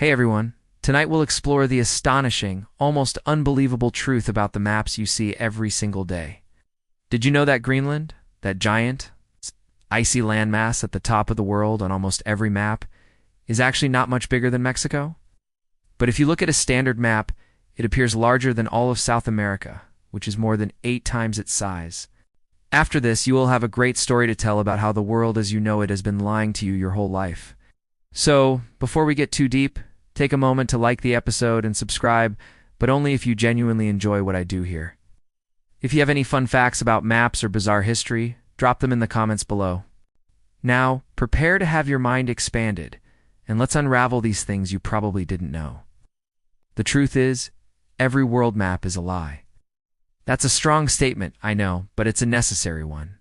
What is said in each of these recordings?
Hey everyone, tonight we'll explore the astonishing, almost unbelievable truth about the maps you see every single day. Did you know that Greenland, that giant, icy landmass at the top of the world on almost every map, is actually not much bigger than Mexico? But if you look at a standard map, it appears larger than all of South America, which is more than 8 times its size. After this, you will have a great story to tell about how the world as you know it has been lying to you your whole life. So, before we get too deep, take a moment to like the episode and subscribe, but only if you genuinely enjoy what I do here. If you have any fun facts about maps or bizarre history, drop them in the comments below. Now, prepare to have your mind expanded, and let's unravel these things you probably didn't know. The truth is, every world map is a lie. That's a strong statement, I know, but it's a necessary one.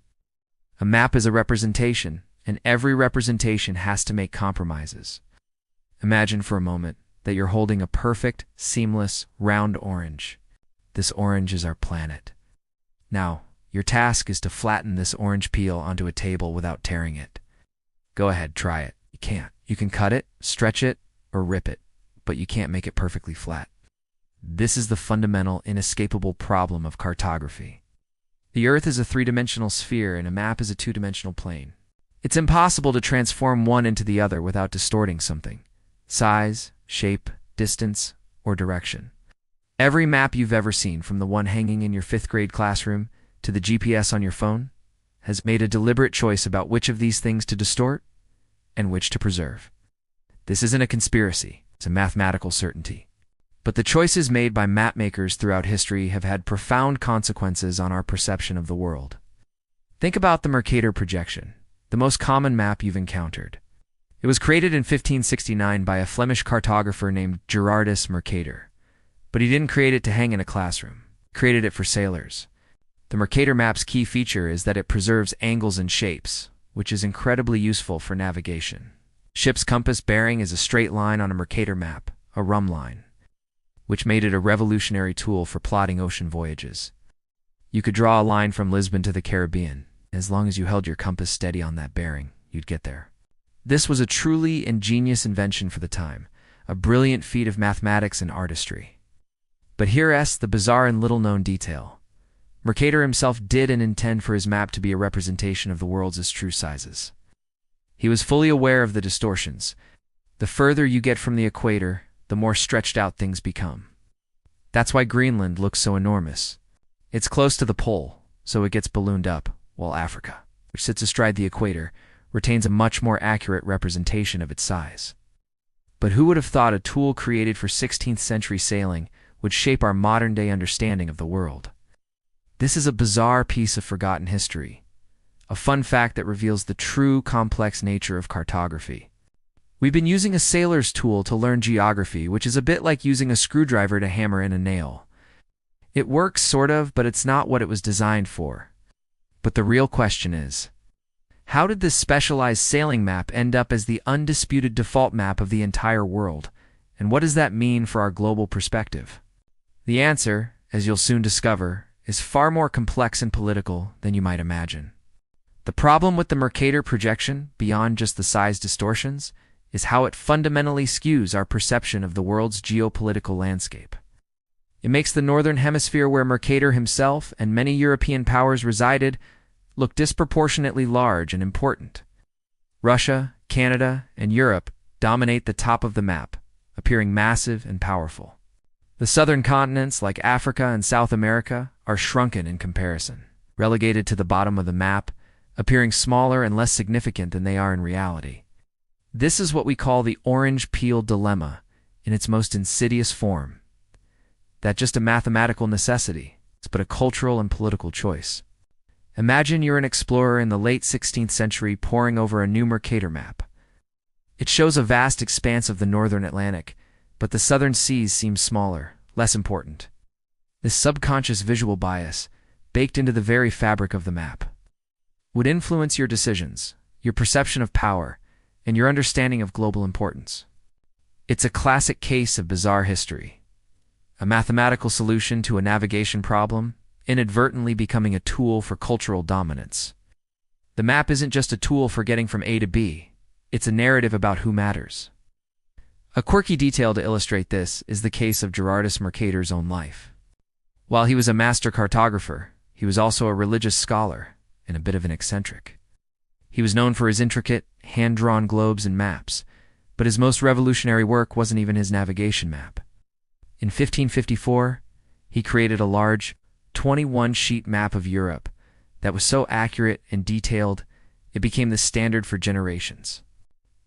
A map is a representation, and every representation has to make compromises. Imagine for a moment that you're holding a perfect, seamless, round orange. This orange is our planet. Now, your task is to flatten this orange peel onto a table without tearing it. Go ahead, try it. You can't. You can cut it, stretch it, or rip it, but you can't make it perfectly flat. This is the fundamental, inescapable problem of cartography. The Earth is a 3-dimensional sphere and a map is a 2-dimensional plane. It's impossible to transform one into the other without distorting something. Size, shape, distance, or direction. Every map you've ever seen, from the one hanging in your 5th grade classroom to the GPS on your phone, has made a deliberate choice about which of these things to distort and which to preserve. This isn't a conspiracy, it's a mathematical certainty. But the choices made by mapmakers throughout history have had profound consequences on our perception of the world. Think about the Mercator projection, the most common map you've encountered. It was created in 1569 by a Flemish cartographer named Gerardus Mercator. But he didn't create it to hang in a classroom. He created it for sailors. The Mercator map's key feature is that it preserves angles and shapes, which is incredibly useful for navigation. Ship's compass bearing is a straight line on a Mercator map, a rhumb line, which made it a revolutionary tool for plotting ocean voyages. You could draw a line from Lisbon to the Caribbean. As long as you held your compass steady on that bearing, you'd get there. This was a truly ingenious invention for the time, a brilliant feat of mathematics and artistry. But here's the bizarre and little-known detail. Mercator himself didn't intend for his map to be a representation of the world's true sizes. He was fully aware of the distortions. The further you get from the equator, the more stretched out things become. That's why Greenland looks so enormous. It's close to the pole, so it gets ballooned up, while Africa, which sits astride the equator, retains a much more accurate representation of its size. But who would have thought a tool created for 16th century sailing would shape our modern-day understanding of the world? This is a bizarre piece of forgotten history, a fun fact that reveals the true complex nature of cartography. We've been using a sailor's tool to learn geography, which is a bit like using a screwdriver to hammer in a nail. It works, sort of, but it's not what it was designed for. But the real question is, how did this specialized sailing map end up as the undisputed default map of the entire world? And what does that mean for our global perspective? The answer, as you'll soon discover, is far more complex and political than you might imagine. The problem with the Mercator projection, beyond just the size distortions, is how it fundamentally skews our perception of the world's geopolitical landscape. It makes the Northern Hemisphere, where Mercator himself and many European powers resided, look disproportionately large and important. Russia, Canada, and Europe dominate the top of the map, appearing massive and powerful. The southern continents, like Africa and South America, are shrunken in comparison, relegated to the bottom of the map, appearing smaller and less significant than they are in reality. This is what we call the orange peel dilemma in its most insidious form. That's just a mathematical necessity, but a cultural and political choice. Imagine you're an explorer in the late 16th century poring over a new Mercator map. It shows a vast expanse of the northern Atlantic, but the southern seas seem smaller, less important. This subconscious visual bias, baked into the very fabric of the map, would influence your decisions, your perception of power, and your understanding of global importance. It's a classic case of bizarre history. A mathematical solution to a navigation problem, inadvertently becoming a tool for cultural dominance. The map isn't just a tool for getting from A to B, it's a narrative about who matters. A quirky detail to illustrate this is the case of Gerardus Mercator's own life. While he was a master cartographer, he was also a religious scholar and a bit of an eccentric. He was known for his intricate, hand-drawn globes and maps, but his most revolutionary work wasn't even his navigation map. In 1554, he created a large, 21-sheet map of Europe that was so accurate and detailed it became the standard for generations.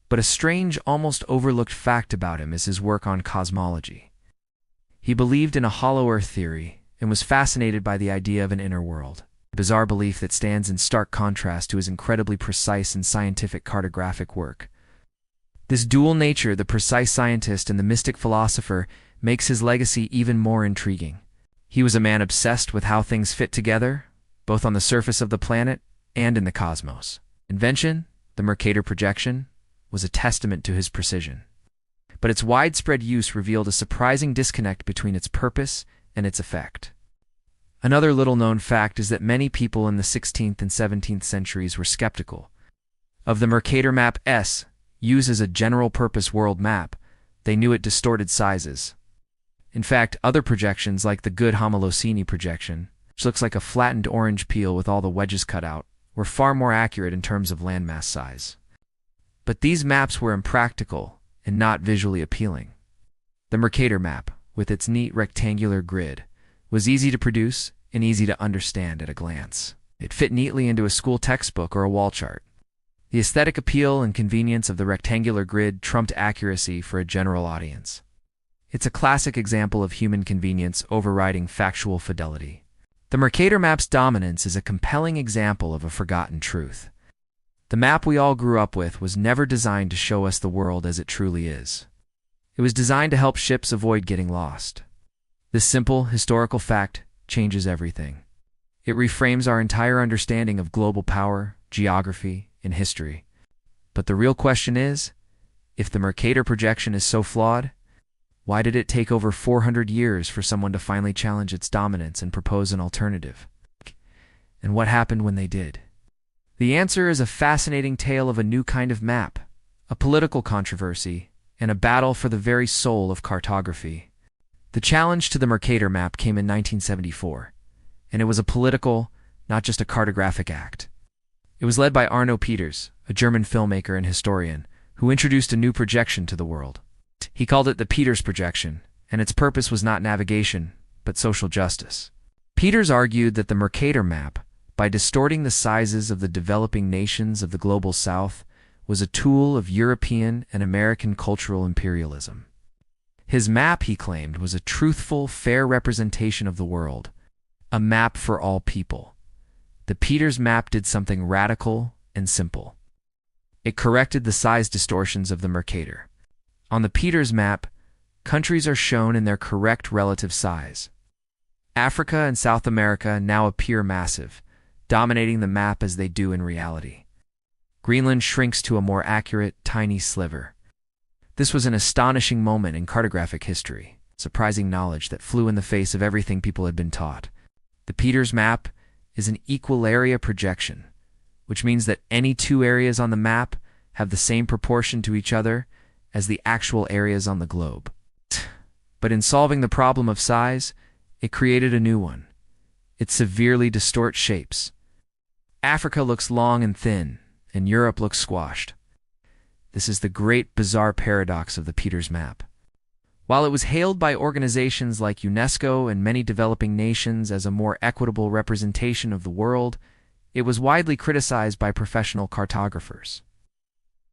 But a strange, almost overlooked fact about him is his work on cosmology. He believed in a hollow earth theory and was fascinated by the idea of an inner world, a bizarre belief that stands in stark contrast to his incredibly precise and scientific cartographic work. This dual nature, the precise scientist and the mystic philosopher, makes his legacy even more intriguing. He was a man obsessed with how things fit together, both on the surface of the planet and in the cosmos. Invention, the Mercator projection, was a testament to his precision. But its widespread use revealed a surprising disconnect between its purpose and its effect. Another little-known fact is that many people in the 16th and 17th centuries were skeptical of the Mercator Map S, used as a general-purpose world map. They knew it distorted sizes. In fact, other projections like the Good Homolocene projection, which looks like a flattened orange peel with all the wedges cut out, were far more accurate in terms of landmass size. But these maps were impractical and not visually appealing. The Mercator map, with its neat rectangular grid, was easy to produce and easy to understand at a glance. It fit neatly into a school textbook or a wall chart. The aesthetic appeal and convenience of the rectangular grid trumped accuracy for a general audience. It's a classic example of human convenience overriding factual fidelity. The Mercator map's dominance is a compelling example of a forgotten truth. The map we all grew up with was never designed to show us the world as it truly is. It was designed to help ships avoid getting lost. This simple, historical fact changes everything. It reframes our entire understanding of global power, geography, and history. But the real question is, if the Mercator projection is so flawed, why did it take over 400 years for someone to finally challenge its dominance and propose an alternative? And what happened when they did? The answer is a fascinating tale of a new kind of map, a political controversy, and a battle for the very soul of cartography. The challenge to the Mercator map came in 1974, and it was a political, not just a cartographic act. It was led by Arno Peters, a German filmmaker and historian, who introduced a new projection to the world. He called it the Peters projection, and its purpose was not navigation, but social justice. Peters argued that the Mercator map, by distorting the sizes of the developing nations of the global south, was a tool of European and American cultural imperialism. His map, he claimed, was a truthful, fair representation of the world, a map for all people. The Peters map did something radical and simple. It corrected the size distortions of the Mercator. On the Peters map, countries are shown in their correct relative size. Africa and South America now appear massive, dominating the map as they do in reality. Greenland shrinks to a more accurate, tiny sliver. This was an astonishing moment in cartographic history, surprising knowledge that flew in the face of everything people had been taught. The Peters map is an equal-area projection, which means that any two areas on the map have the same proportion to each other as the actual areas on the globe. But in solving the problem of size, it created a new one. It severely distorts shapes. Africa looks long and thin, and Europe looks squashed. This is the great bizarre paradox of the Peters map. While it was hailed by organizations like UNESCO and many developing nations as a more equitable representation of the world, it was widely criticized by professional cartographers.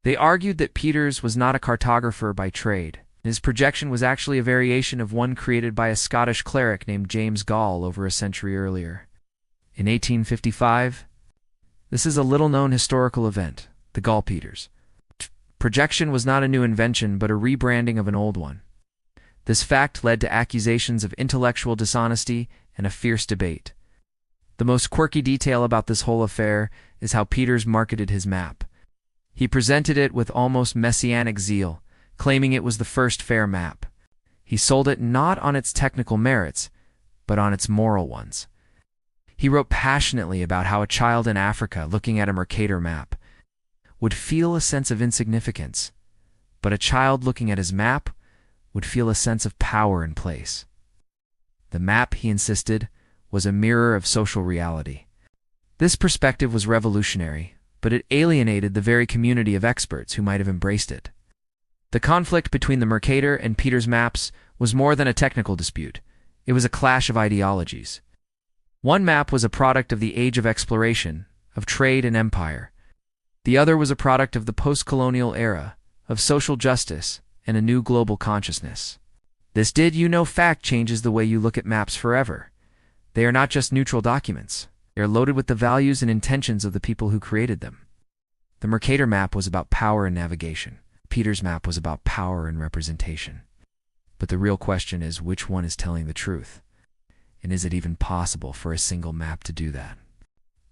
They argued that Peters was not a cartographer by trade. His projection was actually a variation of one created by a Scottish cleric named James Gall over a century earlier. In 1855, this is a little-known historical event, the Gall-Peters. Projection was not a new invention, but a rebranding of an old one. This fact led to accusations of intellectual dishonesty and a fierce debate. The most quirky detail about this whole affair is how Peters marketed his map. He presented it with almost messianic zeal, claiming it was the first fair map. He sold it not on its technical merits, but on its moral ones. He wrote passionately about how a child in Africa looking at a Mercator map would feel a sense of insignificance, but a child looking at his map would feel a sense of power in place. The map, he insisted, was a mirror of social reality. This perspective was revolutionary, but it alienated the very community of experts who might have embraced it. The conflict between the Mercator and Peters maps was more than a technical dispute. It was a clash of ideologies. One map was a product of the age of exploration, of trade and empire. The other was a product of the post-colonial era, of social justice and a new global consciousness. This fact changes the way you look at maps forever. They are not just neutral documents. They are loaded with the values and intentions of the people who created them. The Mercator map was about power and navigation. Peters' map was about power and representation. But the real question is, which one is telling the truth? And is it even possible for a single map to do that?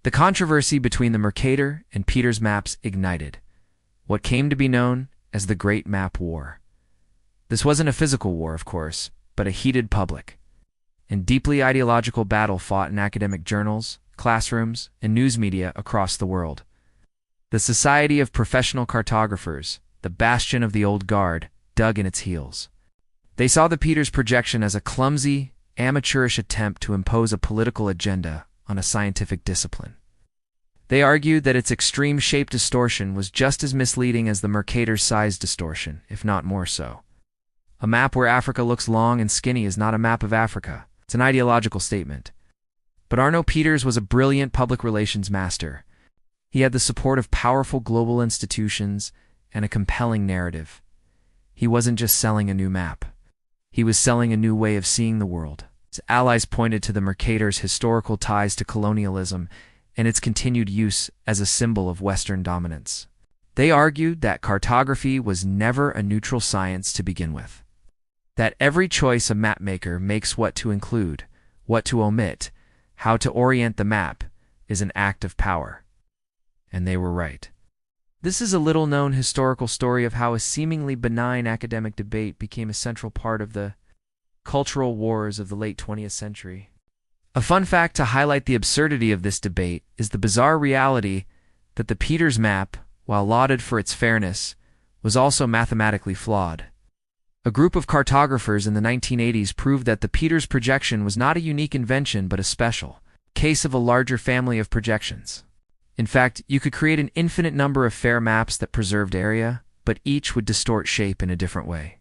The controversy between the Mercator and Peters maps ignited what came to be known as the Great Map War. This wasn't a physical war, of course, but a heated public and deeply ideological battle fought in academic journals, classrooms, and news media across the world. The Society of Professional Cartographers, the bastion of the old guard, dug in its heels. They saw the Peters projection as a clumsy, amateurish attempt to impose a political agenda on a scientific discipline. They argued that its extreme shape distortion was just as misleading as the Mercator's size distortion, if not more so. A map where Africa looks long and skinny is not a map of Africa. It's an ideological statement. But Arno Peters was a brilliant public relations master. He had the support of powerful global institutions and a compelling narrative. He wasn't just selling a new map. He was selling a new way of seeing the world. His allies pointed to the Mercator's historical ties to colonialism and its continued use as a symbol of Western dominance. They argued that cartography was never a neutral science to begin with. That every choice a mapmaker makes, what to include, what to omit, how to orient the map, is an act of power. And they were right. This is a little-known historical story of how a seemingly benign academic debate became a central part of the cultural wars of the late 20th century. A fun fact to highlight the absurdity of this debate is the bizarre reality that the Peters map, while lauded for its fairness, was also mathematically flawed. A group of cartographers in the 1980s proved that the Peters projection was not a unique invention but a special case of a larger family of projections. In fact, you could create an infinite number of fair maps that preserved area, but each would distort shape in a different way.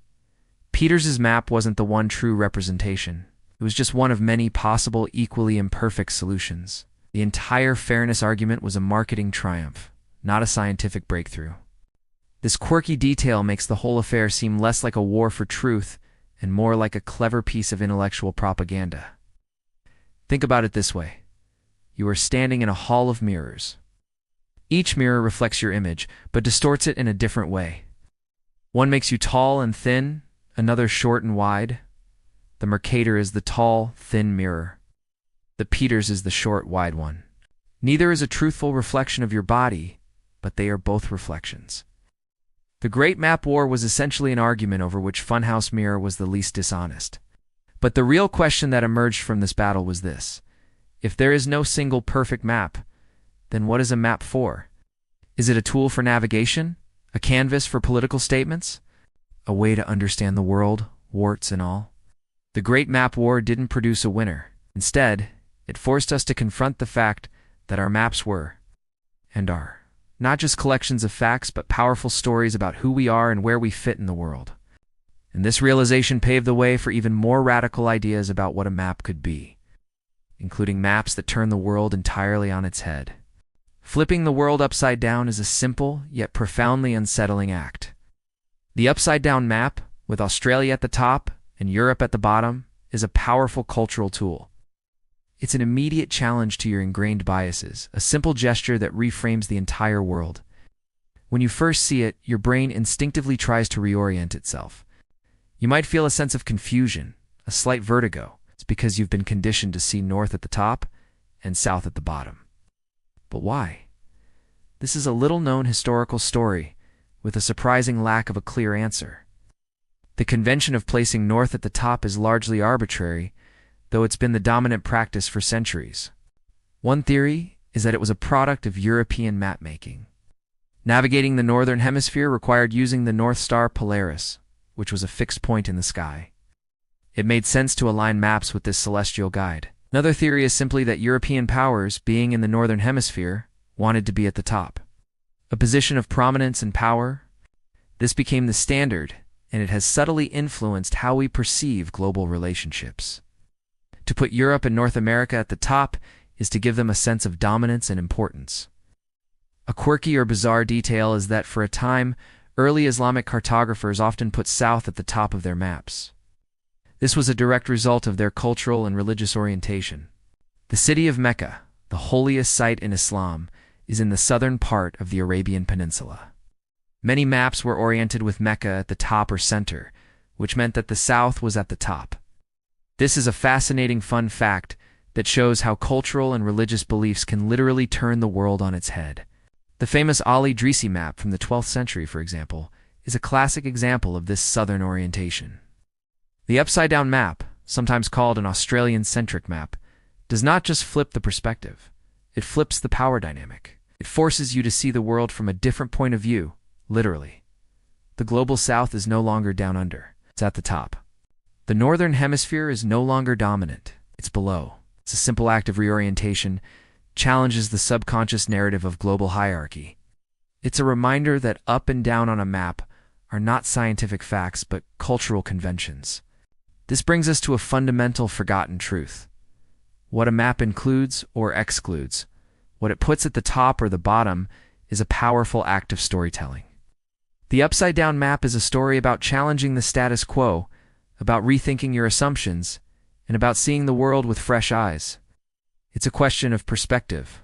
Peters's map wasn't the one true representation. It was just one of many possible equally imperfect solutions. The entire fairness argument was a marketing triumph, not a scientific breakthrough. This quirky detail makes the whole affair seem less like a war for truth and more like a clever piece of intellectual propaganda. Think about it this way. You are standing in a hall of mirrors. Each mirror reflects your image, but distorts it in a different way. One makes you tall and thin, another short and wide. The Mercator is the tall, thin mirror. The Peters is the short, wide one. Neither is a truthful reflection of your body, but they are both reflections. The Great Map War was essentially an argument over which funhouse mirror was the least dishonest. But the real question that emerged from this battle was this. If there is no single perfect map, then what is a map for? Is it a tool for navigation? A canvas for political statements? A way to understand the world, warts and all? The Great Map War didn't produce a winner. Instead, it forced us to confront the fact that our maps were, and are, not just collections of facts, but powerful stories about who we are and where we fit in the world. And this realization paved the way for even more radical ideas about what a map could be, including maps that turn the world entirely on its head. Flipping the world upside down is a simple, yet profoundly unsettling act. The upside-down map, with Australia at the top and Europe at the bottom, is a powerful cultural tool. It's an immediate challenge to your ingrained biases, a simple gesture that reframes the entire world. When you first see it, your brain instinctively tries to reorient itself. You might feel a sense of confusion, a slight vertigo. It's because you've been conditioned to see north at the top and south at the bottom. But why? This is a little-known historical story with a surprising lack of a clear answer. The convention of placing north at the top is largely arbitrary, though it's been the dominant practice for centuries. One theory is that it was a product of European mapmaking. Navigating the northern hemisphere required using the North Star Polaris, which was a fixed point in the sky. It made sense to align maps with this celestial guide. Another theory is simply that European powers, being in the northern hemisphere, wanted to be at the top. A position of prominence and power. This became the standard, and it has subtly influenced how we perceive global relationships. To put Europe and North America at the top is to give them a sense of dominance and importance. A quirky or bizarre detail is that for a time, early Islamic cartographers often put south at the top of their maps. This was a direct result of their cultural and religious orientation. The city of Mecca, the holiest site in Islam, is in the southern part of the Arabian Peninsula. Many maps were oriented with Mecca at the top or center, which meant that the south was at the top. This is a fascinating fun fact that shows how cultural and religious beliefs can literally turn the world on its head. The famous Al-Idrisi map from the 12th century, for example, is a classic example of this southern orientation. The upside-down map, sometimes called an Australian-centric map, does not just flip the perspective. It flips the power dynamic. It forces you to see the world from a different point of view, literally. The global south is no longer down under. It's at the top. The northern hemisphere is no longer dominant. It's below. It's a simple act of reorientation, challenges the subconscious narrative of global hierarchy. It's a reminder that up and down on a map are not scientific facts but cultural conventions. This brings us to a fundamental forgotten truth. What a map includes or excludes, what it puts at the top or the bottom, is a powerful act of storytelling. The upside-down map is a story about challenging the status quo, about rethinking your assumptions, and about seeing the world with fresh eyes. It's a question of perspective.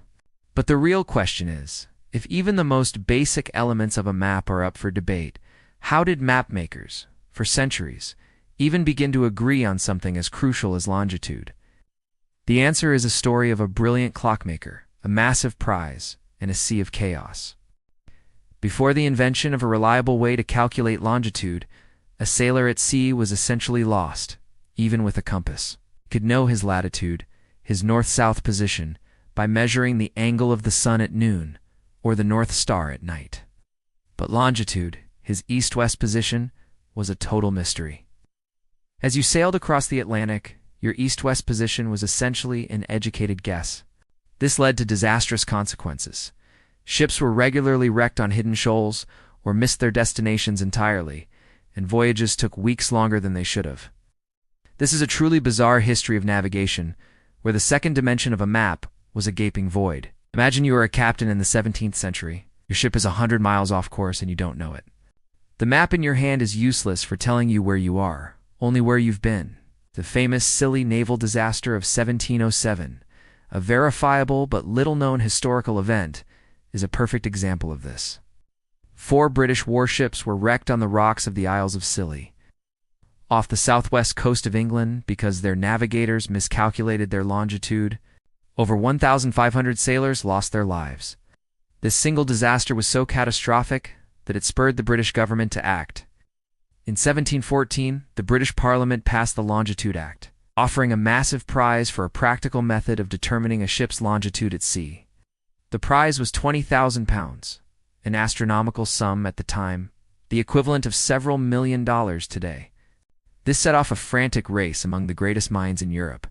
But the real question is, if even the most basic elements of a map are up for debate, how did map makers, for centuries, even begin to agree on something as crucial as longitude? The answer is a story of a brilliant clockmaker, a massive prize, and a sea of chaos. Before the invention of a reliable way to calculate longitude, a sailor at sea was essentially lost, even with a compass. He could know his latitude, his north-south position, by measuring the angle of the sun at noon, or the North Star at night. But longitude, his east-west position, was a total mystery. As you sailed across the Atlantic, your east-west position was essentially an educated guess. This led to disastrous consequences. Ships were regularly wrecked on hidden shoals or missed their destinations entirely, and voyages took weeks longer than they should have. This is a truly bizarre history of navigation, where the second dimension of a map was a gaping void. Imagine you are a captain in the 17th century. Your ship is 100 miles off course and you don't know it. The map in your hand is useless for telling you where you are, only where you've been. The famous Scilly naval disaster of 1707, a verifiable but little-known historical event, is a perfect example of this. 4 British warships were wrecked on the rocks of the Isles of Scilly, off the southwest coast of England because their navigators miscalculated their longitude. Over 1,500 sailors lost their lives. This single disaster was so catastrophic that it spurred the British government to act. In 1714, the British Parliament passed the Longitude Act, offering a massive prize for a practical method of determining a ship's longitude at sea. The prize was £20,000, an astronomical sum at the time, the equivalent of several $1 million today. This set off a frantic race among the greatest minds in Europe,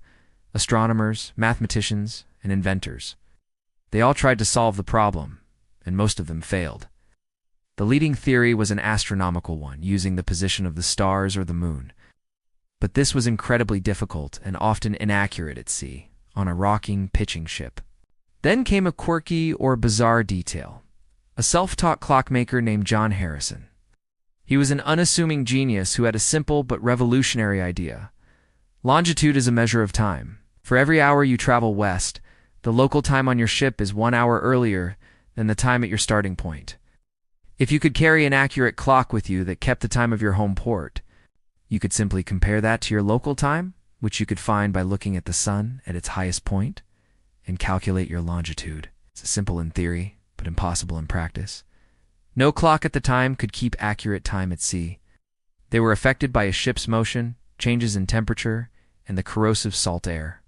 astronomers, mathematicians, and inventors. They all tried to solve the problem, and most of them failed. The leading theory was an astronomical one, using the position of the stars or the moon. But this was incredibly difficult and often inaccurate at sea, on a rocking, pitching ship. Then came a quirky or bizarre detail. A self-taught clockmaker named John Harrison. He was an unassuming genius who had a simple but revolutionary idea. Longitude is a measure of time. For every hour you travel west, the local time on your ship is 1 hour earlier than the time at your starting point. If you could carry an accurate clock with you that kept the time of your home port, you could simply compare that to your local time, which you could find by looking at the sun at its highest point, and calculate your longitude. It's simple in theory, but impossible in practice. No clock at the time could keep accurate time at sea. They were affected by a ship's motion, changes in temperature, and the corrosive salt air.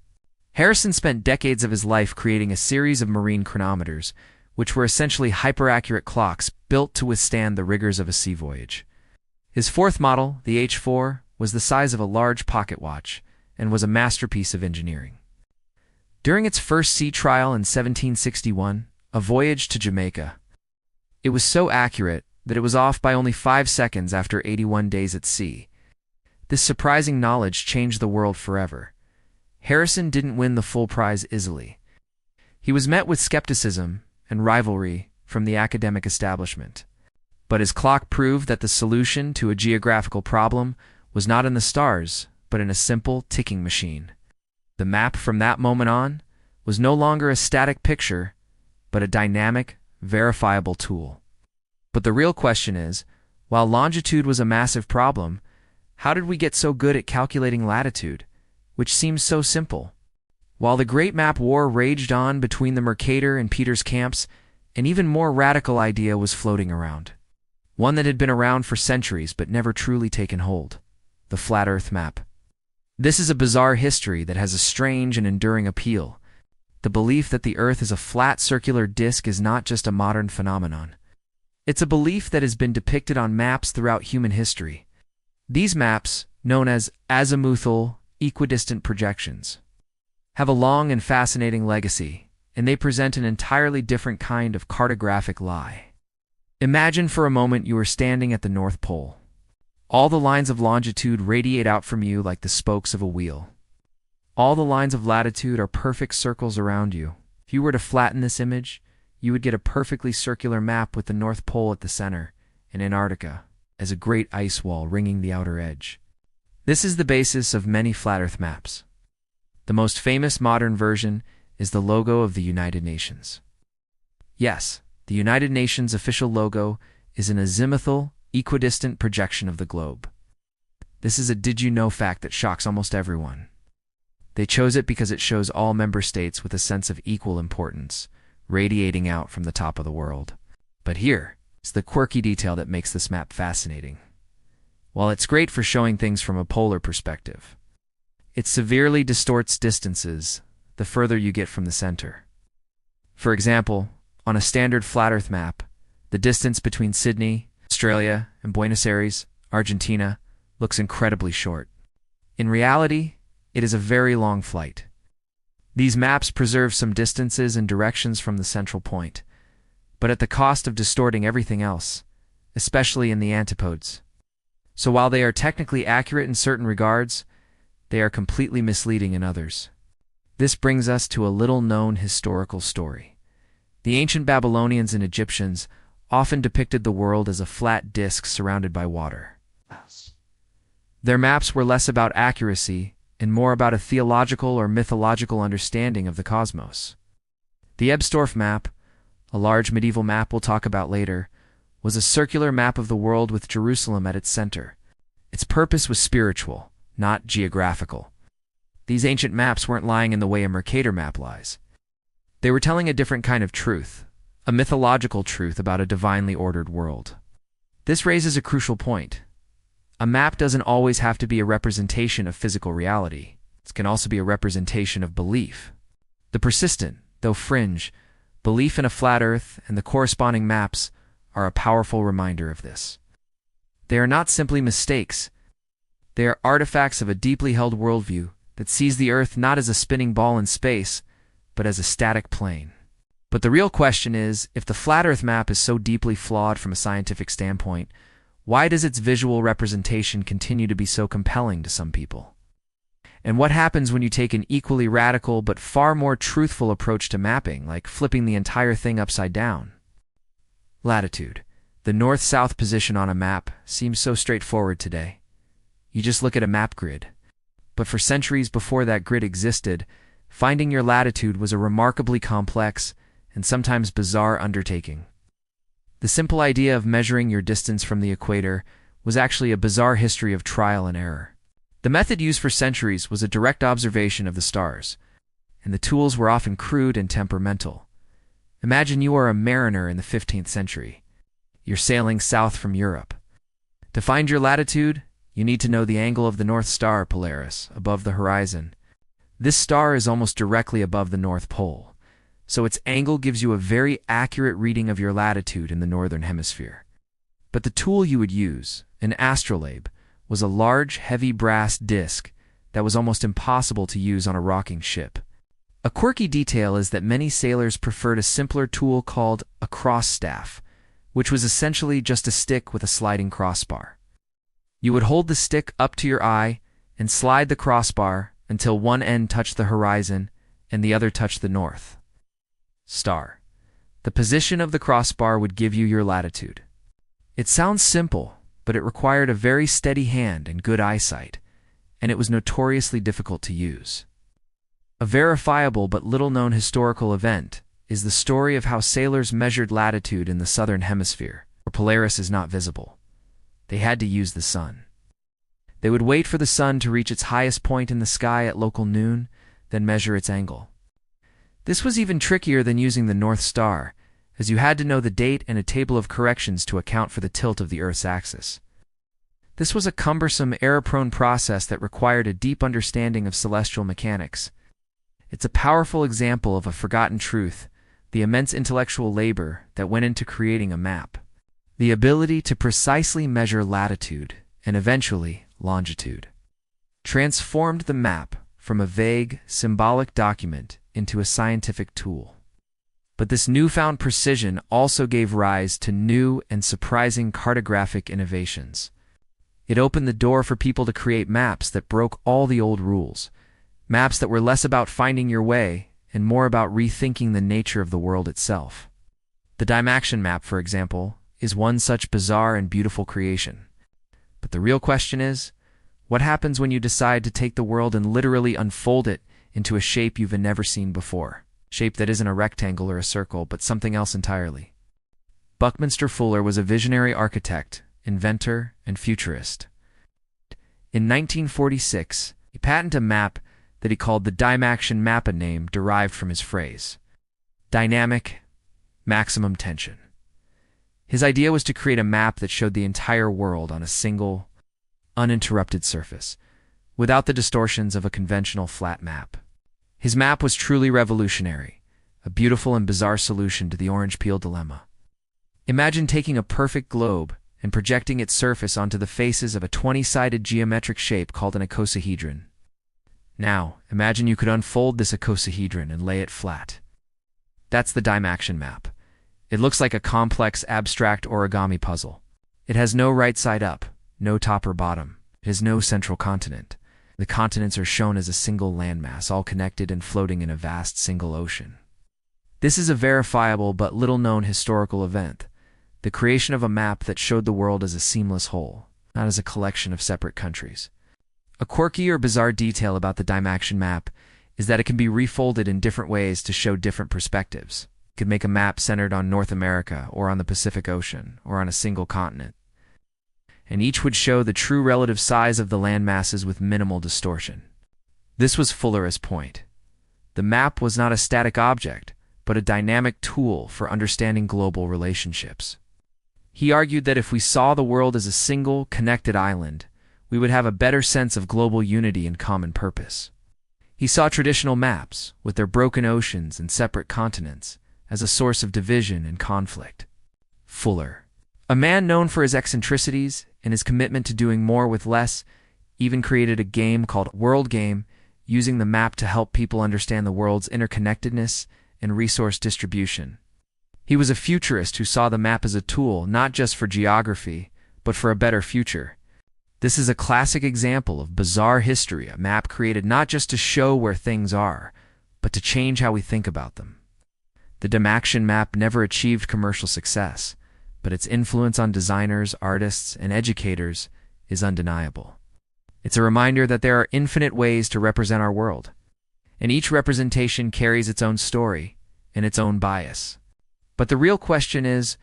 Harrison spent decades of his life creating a series of marine chronometers, which were essentially hyper-accurate clocks built to withstand the rigors of a sea voyage. His fourth model, the H4, was the size of a large pocket watch and was a masterpiece of engineering. During its first sea trial in 1761, a voyage to Jamaica, it was so accurate that it was off by only 5 seconds after 81 days at sea. This surprising knowledge changed the world forever. Harrison didn't win the full prize easily. He was met with skepticism and rivalry from the academic establishment. But his clock proved that the solution to a geographical problem was not in the stars, but in a simple ticking machine. The map from that moment on was no longer a static picture, but a dynamic, verifiable tool. But the real question is, while longitude was a massive problem, how did we get so good at calculating latitude, which seems so simple? While the Great Map War raged on between the Mercator and Peters camps, an even more radical idea was floating around. One that had been around for centuries but never truly taken hold: the Flat Earth map. This is a bizarre history that has a strange and enduring appeal. The belief that the Earth is a flat circular disk is not just a modern phenomenon. It's a belief that has been depicted on maps throughout human history. These maps, known as azimuthal equidistant projections, have a long and fascinating legacy, and they present an entirely different kind of cartographic lie. Imagine for a moment you are standing at the North Pole. All the lines of longitude radiate out from you like the spokes of a wheel. All the lines of latitude are perfect circles around you. If you were to flatten this image, you would get a perfectly circular map with the North Pole at the center and Antarctica as a great ice wall ringing the outer edge. This is the basis of many flat Earth maps. The most famous modern version is the logo of the United Nations. Yes, the United Nations official logo is an azimuthal, equidistant projection of the globe. This is a did-you-know fact that shocks almost everyone. They chose it because it shows all member states with a sense of equal importance, radiating out from the top of the world. But here is the quirky detail that makes this map fascinating. While it's great for showing things from a polar perspective, it severely distorts distances the further you get from the center. For example, on a standard flat Earth map, the distance between Sydney, Australia, and Buenos Aires, Argentina, looks incredibly short. In reality, it is a very long flight. These maps preserve some distances and directions from the central point, but at the cost of distorting everything else, especially in the antipodes. So while they are technically accurate in certain regards, they are completely misleading in others. This brings us to a little-known historical story. The ancient Babylonians and Egyptians often depicted the world as a flat disk surrounded by water. Their maps were less about accuracy and more about a theological or mythological understanding of the cosmos. The Ebstorf map, a large medieval map we'll talk about later, was a circular map of the world with Jerusalem at its center. Its purpose was spiritual, not geographical. These ancient maps weren't lying in the way a Mercator map lies. They were telling a different kind of truth, a mythological truth about a divinely ordered world. This raises a crucial point. A map doesn't always have to be a representation of physical reality. It can also be a representation of belief. The persistent, though fringe, belief in a flat Earth and the corresponding maps are a powerful reminder of this. They are not simply mistakes. They are artifacts of a deeply held worldview that sees the Earth not as a spinning ball in space, but as a static plane. But the real question is, if the flat Earth map is so deeply flawed from a scientific standpoint, why does its visual representation continue to be so compelling to some people? And what happens when you take an equally radical but far more truthful approach to mapping, like flipping the entire thing upside down? Latitude, the north-south position on a map, seems so straightforward today. You just look at a map grid. But for centuries before that grid existed, finding your latitude was a remarkably complex and sometimes bizarre undertaking. The simple idea of measuring your distance from the equator was actually a bizarre history of trial and error. The method used for centuries was a direct observation of the stars, and the tools were often crude and temperamental. Imagine you are a mariner in the 15th century. You're sailing south from Europe. To find your latitude, you need to know the angle of the North Star Polaris above the horizon. This star is almost directly above the North Pole, so its angle gives you a very accurate reading of your latitude in the northern hemisphere. But the tool you would use, an astrolabe, was a large, heavy brass disc that was almost impossible to use on a rocking ship. A quirky detail is that many sailors preferred a simpler tool called a cross staff, which was essentially just a stick with a sliding crossbar. You would hold the stick up to your eye and slide the crossbar until one end touched the horizon and the other touched the north star. The position of the crossbar would give you your latitude. It sounds simple, but it required a very steady hand and good eyesight, and it was notoriously difficult to use. A verifiable but little-known historical event is the story of how sailors measured latitude in the southern hemisphere, where Polaris is not visible. They had to use the sun. They would wait for the sun to reach its highest point in the sky at local noon, then measure its angle. This was even trickier than using the North Star, as you had to know the date and a table of corrections to account for the tilt of the Earth's axis. This was a cumbersome, error-prone process that required a deep understanding of celestial mechanics. It's a powerful example of a forgotten truth, the immense intellectual labor that went into creating a map. The ability to precisely measure latitude, and eventually longitude, transformed the map from a vague, symbolic document into a scientific tool. But this newfound precision also gave rise to new and surprising cartographic innovations. It opened the door for people to create maps that broke all the old rules, maps that were less about finding your way and more about rethinking the nature of the world itself. The Dymaxion map, for example, is one such bizarre and beautiful creation. But the real question is, what happens when you decide to take the world and literally unfold it into a shape you've never seen before? Shape that isn't a rectangle or a circle, but something else entirely. Buckminster Fuller was a visionary architect, inventor, and futurist. In 1946, he patented a map that he called the Dymaxion map, a name derived from his phrase, dynamic, maximum tension. His idea was to create a map that showed the entire world on a single, uninterrupted surface, without the distortions of a conventional flat map. His map was truly revolutionary, a beautiful and bizarre solution to the orange peel dilemma. Imagine taking a perfect globe and projecting its surface onto the faces of a 20-sided geometric shape called an icosahedron. Now, imagine you could unfold this icosahedron and lay it flat. That's the Dymaxion map. It looks like a complex, abstract origami puzzle. It has no right side up, no top or bottom. It has no central continent. The continents are shown as a single landmass, all connected and floating in a vast single ocean. This is a verifiable but little-known historical event, the creation of a map that showed the world as a seamless whole, not as a collection of separate countries. A quirky or bizarre detail about the Dymaxion map is that it can be refolded in different ways to show different perspectives. You could make a map centered on North America, or on the Pacific Ocean, or on a single continent, and each would show the true relative size of the land masses with minimal distortion. This was Fuller's point. The map was not a static object, but a dynamic tool for understanding global relationships. He argued that if we saw the world as a single, connected island, we would have a better sense of global unity and common purpose. He saw traditional maps, with their broken oceans and separate continents, as a source of division and conflict. Fuller, a man known for his eccentricities and his commitment to doing more with less, even created a game called World Game, using the map to help people understand the world's interconnectedness and resource distribution. He was a futurist who saw the map as a tool not just for geography, but for a better future. This is a classic example of bizarre history, a map created not just to show where things are, but to change how we think about them. The Dymaxion map never achieved commercial success, but its influence on designers, artists, and educators is undeniable. It's a reminder that there are infinite ways to represent our world, and each representation carries its own story and its own bias. But the real question is,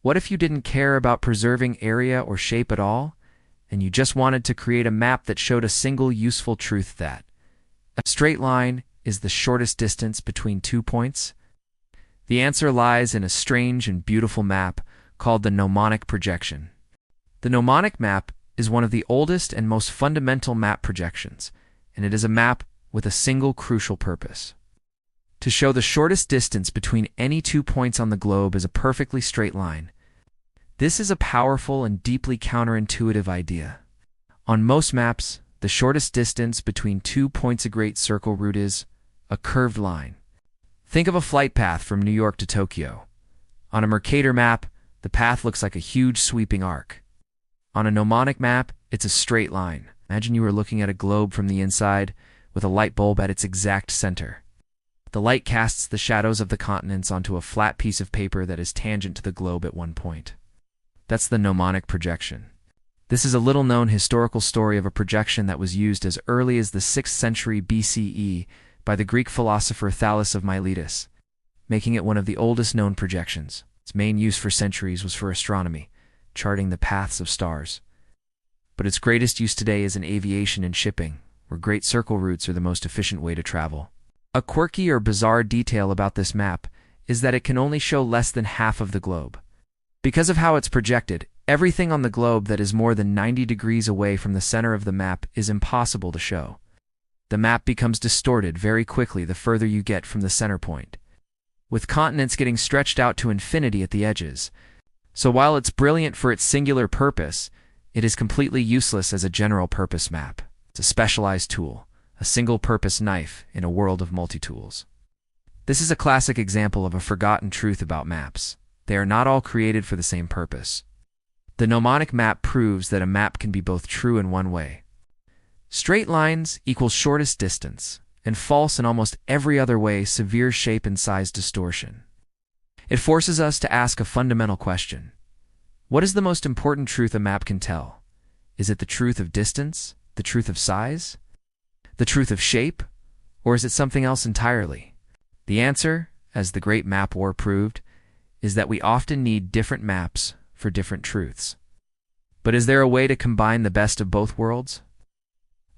what if you didn't care about preserving area or shape at all, and you just wanted to create a map that showed a single useful truth that a straight line is the shortest distance between 2 points? The answer lies in a strange and beautiful map called the Mnemonic projection. The Mnemonic map is one of the oldest and most fundamental map projections, and it is a map with a single crucial purpose: to show the shortest distance between any 2 points on the globe is a perfectly straight line. This is a powerful and deeply counterintuitive idea. On most maps, the shortest distance between 2 points a great circle route is a curved line. Think of a flight path from New York to Tokyo. On a Mercator map, the path looks like a huge sweeping arc. On a mnemonic map, it's a straight line. Imagine you were looking at a globe from the inside with a light bulb at its exact center. The light casts the shadows of the continents onto a flat piece of paper that is tangent to the globe at one point. That's the mnemonic projection. This is a little-known historical story of a projection that was used as early as the 6th century BCE by the Greek philosopher Thales of Miletus, making it one of the oldest known projections. Its main use for centuries was for astronomy, charting the paths of stars. But its greatest use today is in aviation and shipping, where great circle routes are the most efficient way to travel. A quirky or bizarre detail about this map is that it can only show less than half of the globe. Because of how it's projected, everything on the globe that is more than 90 degrees away from the center of the map is impossible to show. The map becomes distorted very quickly the further you get from the center point, with continents getting stretched out to infinity at the edges. So while it's brilliant for its singular purpose, it is completely useless as a general-purpose map. It's a specialized tool, a single-purpose knife in a world of multi-tools. This is a classic example of a forgotten truth about maps. They are not all created for the same purpose. The mnemonic map proves that a map can be both true in one way. Straight lines equals shortest distance, and false in almost every other way, severe shape and size distortion. It forces us to ask a fundamental question. What is the most important truth a map can tell? Is it the truth of distance, the truth of size, the truth of shape, or is it something else entirely? The answer, as the Great Map War proved, is that we often need different maps for different truths. But is there a way to combine the best of both worlds?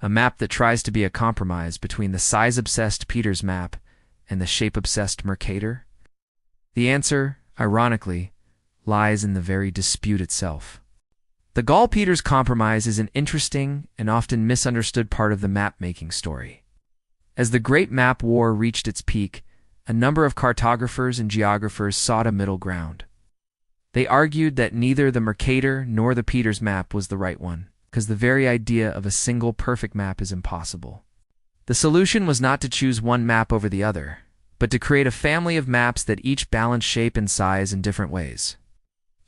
A map that tries to be a compromise between the size-obsessed Peters map and the shape-obsessed Mercator? The answer, ironically, lies in the very dispute itself. The Gall-Peters compromise is an interesting and often misunderstood part of the map-making story. As the Great Map War reached its peak, a number of cartographers and geographers sought a middle ground. They argued that neither the Mercator nor the Peters map was the right one, because the very idea of a single perfect map is impossible. The solution was not to choose one map over the other, but to create a family of maps that each balance shape and size in different ways.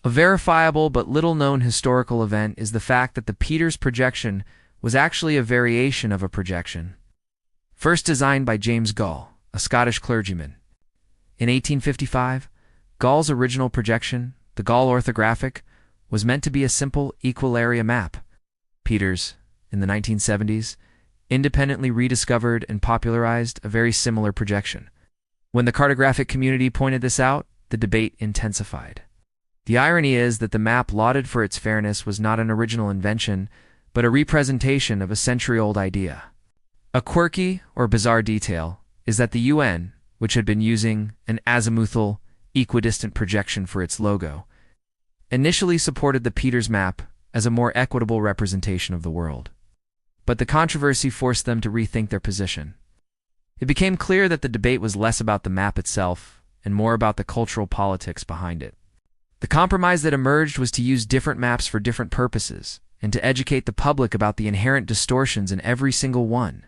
A verifiable but little-known historical event is the fact that the Peters projection was actually a variation of a projection, first designed by James Gall, a Scottish clergyman. In 1855, Gall's original projection, the Gall orthographic, was meant to be a simple equal-area map. Peters, in the 1970s, independently rediscovered and popularized a very similar projection. When the cartographic community pointed this out, the debate intensified. The irony is that the map lauded for its fairness was not an original invention, but a representation of a century-old idea. A quirky or bizarre detail is that the UN, which had been using an azimuthal, equidistant projection for its logo, initially supported the Peters map as a more equitable representation of the world. But the controversy forced them to rethink their position. It became clear that the debate was less about the map itself and more about the cultural politics behind it. The compromise that emerged was to use different maps for different purposes and to educate the public about the inherent distortions in every single one.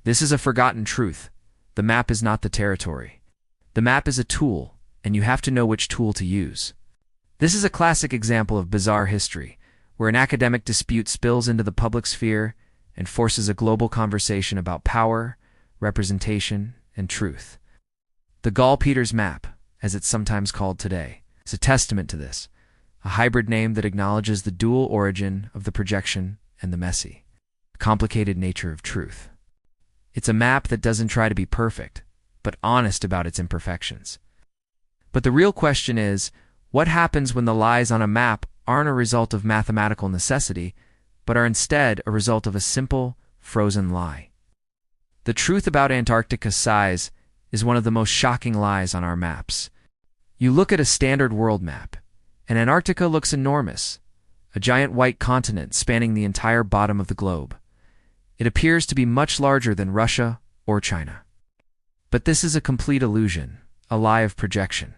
This is a forgotten truth. The map is not the territory. The map is a tool, and you have to know which tool to use. This is a classic example of bizarre history, where an academic dispute spills into the public sphere and forces a global conversation about power, representation, and truth. The Gall-Peters map, as it's sometimes called today, is a testament to this, a hybrid name that acknowledges the dual origin of the projection and the messy, complicated nature of truth. It's a map that doesn't try to be perfect, but honest about its imperfections. But the real question is, what happens when the lies on a map aren't a result of mathematical necessity, but are instead a result of a simple, frozen lie? The truth about Antarctica's size is one of the most shocking lies on our maps. You look at a standard world map, and Antarctica looks enormous, a giant white continent spanning the entire bottom of the globe. It appears to be much larger than Russia or China. But this is a complete illusion, a lie of projection.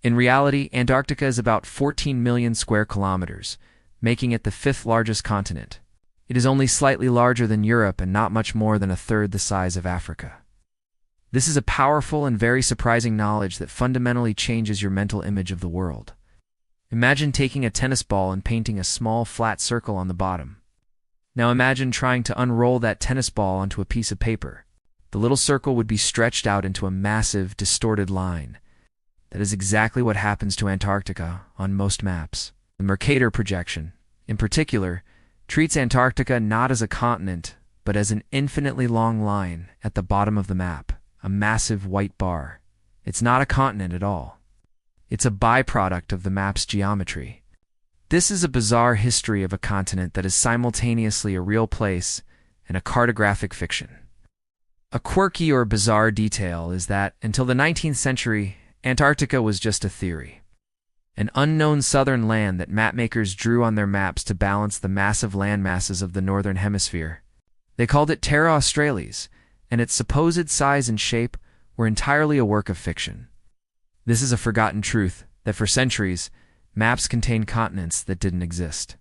In reality, Antarctica is about 14 million square kilometers, making it the fifth largest continent. It is only slightly larger than Europe and not much more than a third the size of Africa. This is a powerful and very surprising knowledge that fundamentally changes your mental image of the world. Imagine taking a tennis ball and painting a small flat circle on the bottom. Now imagine trying to unroll that tennis ball onto a piece of paper. The little circle would be stretched out into a massive, distorted line. That is exactly what happens to Antarctica on most maps. The Mercator projection, in particular, treats Antarctica not as a continent, but as an infinitely long line at the bottom of the map, a massive white bar. It's not a continent at all. It's a byproduct of the map's geometry. This is a bizarre history of a continent that is simultaneously a real place and a cartographic fiction. A quirky or bizarre detail is that, until the 19th century, Antarctica was just a theory. An unknown southern land that mapmakers drew on their maps to balance the massive landmasses of the northern hemisphere. They called it Terra Australis, and its supposed size and shape were entirely a work of fiction. This is a forgotten truth that for centuries, maps contained continents that didn't exist,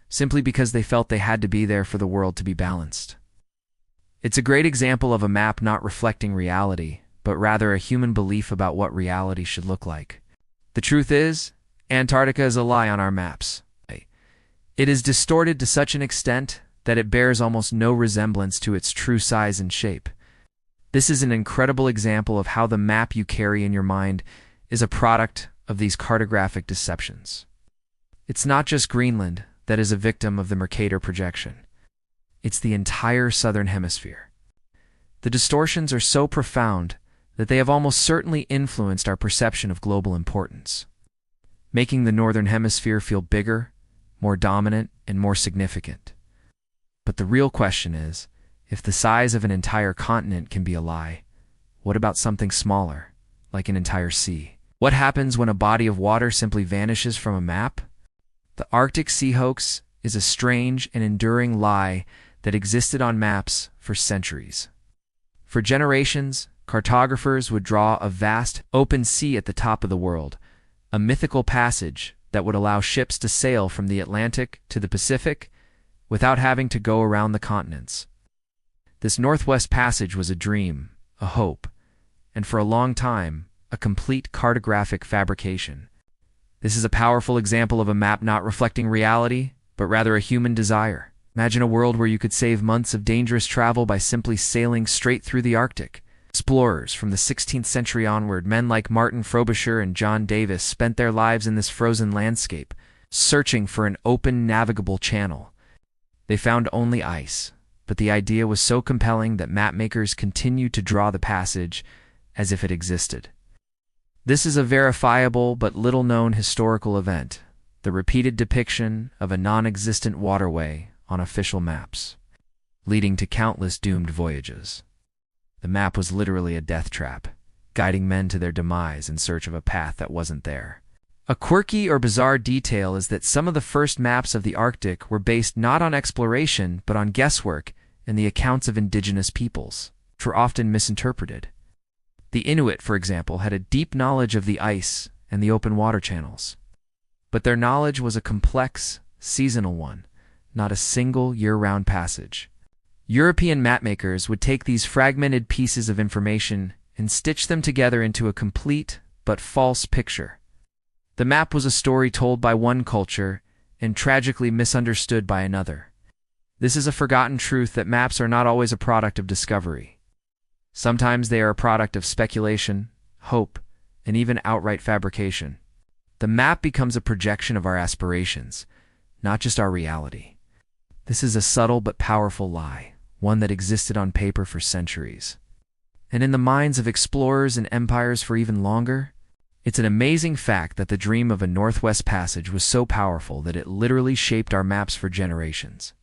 simply because they felt they had to be there for the world to be balanced. It's a great example of a map not reflecting reality, but rather a human belief about what reality should look like. The truth is, Antarctica is a lie on our maps. It is distorted to such an extent that it bears almost no resemblance to its true size and shape. This is an incredible example of how the map you carry in your mind is a product of these cartographic deceptions. It's not just Greenland that is a victim of the Mercator projection. It's the entire southern hemisphere. The distortions are so profound that they have almost certainly influenced our perception of global importance, making the northern hemisphere feel bigger, more dominant, and more significant. But the real question is, if the size of an entire continent can be a lie, what about something smaller, like an entire sea? What happens when a body of water simply vanishes from a map? The Arctic Sea hoax is a strange and enduring lie that existed on maps for centuries. For generations, cartographers would draw a vast, open sea at the top of the world, a mythical passage that would allow ships to sail from the Atlantic to the Pacific without having to go around the continents. This Northwest Passage was a dream, a hope, and for a long time, a complete cartographic fabrication. This is a powerful example of a map not reflecting reality, but rather a human desire. Imagine a world where you could save months of dangerous travel by simply sailing straight through the Arctic. Explorers from the 16th century onward, men like Martin Frobisher and John Davis, spent their lives in this frozen landscape, searching for an open, navigable channel. They found only ice, but the idea was so compelling that mapmakers continued to draw the passage as if it existed. This is a verifiable but little-known historical event, the repeated depiction of a non-existent waterway on official maps, leading to countless doomed voyages. The map was literally a death trap, guiding men to their demise in search of a path that wasn't there. A quirky or bizarre detail is that some of the first maps of the Arctic were based not on exploration but on guesswork and the accounts of indigenous peoples, which were often misinterpreted. The Inuit, for example, had a deep knowledge of the ice and the open water channels. But their knowledge was a complex, seasonal one, not a single year-round passage. European mapmakers would take these fragmented pieces of information and stitch them together into a complete but false picture. The map was a story told by one culture and tragically misunderstood by another. This is a forgotten truth that maps are not always a product of discovery. Sometimes they are a product of speculation, hope, and even outright fabrication. The map becomes a projection of our aspirations, not just our reality. This is a subtle but powerful lie, one that existed on paper for centuries, and in the minds of explorers and empires for even longer. It's an amazing fact that the dream of a Northwest Passage was so powerful that it literally shaped our maps for generations,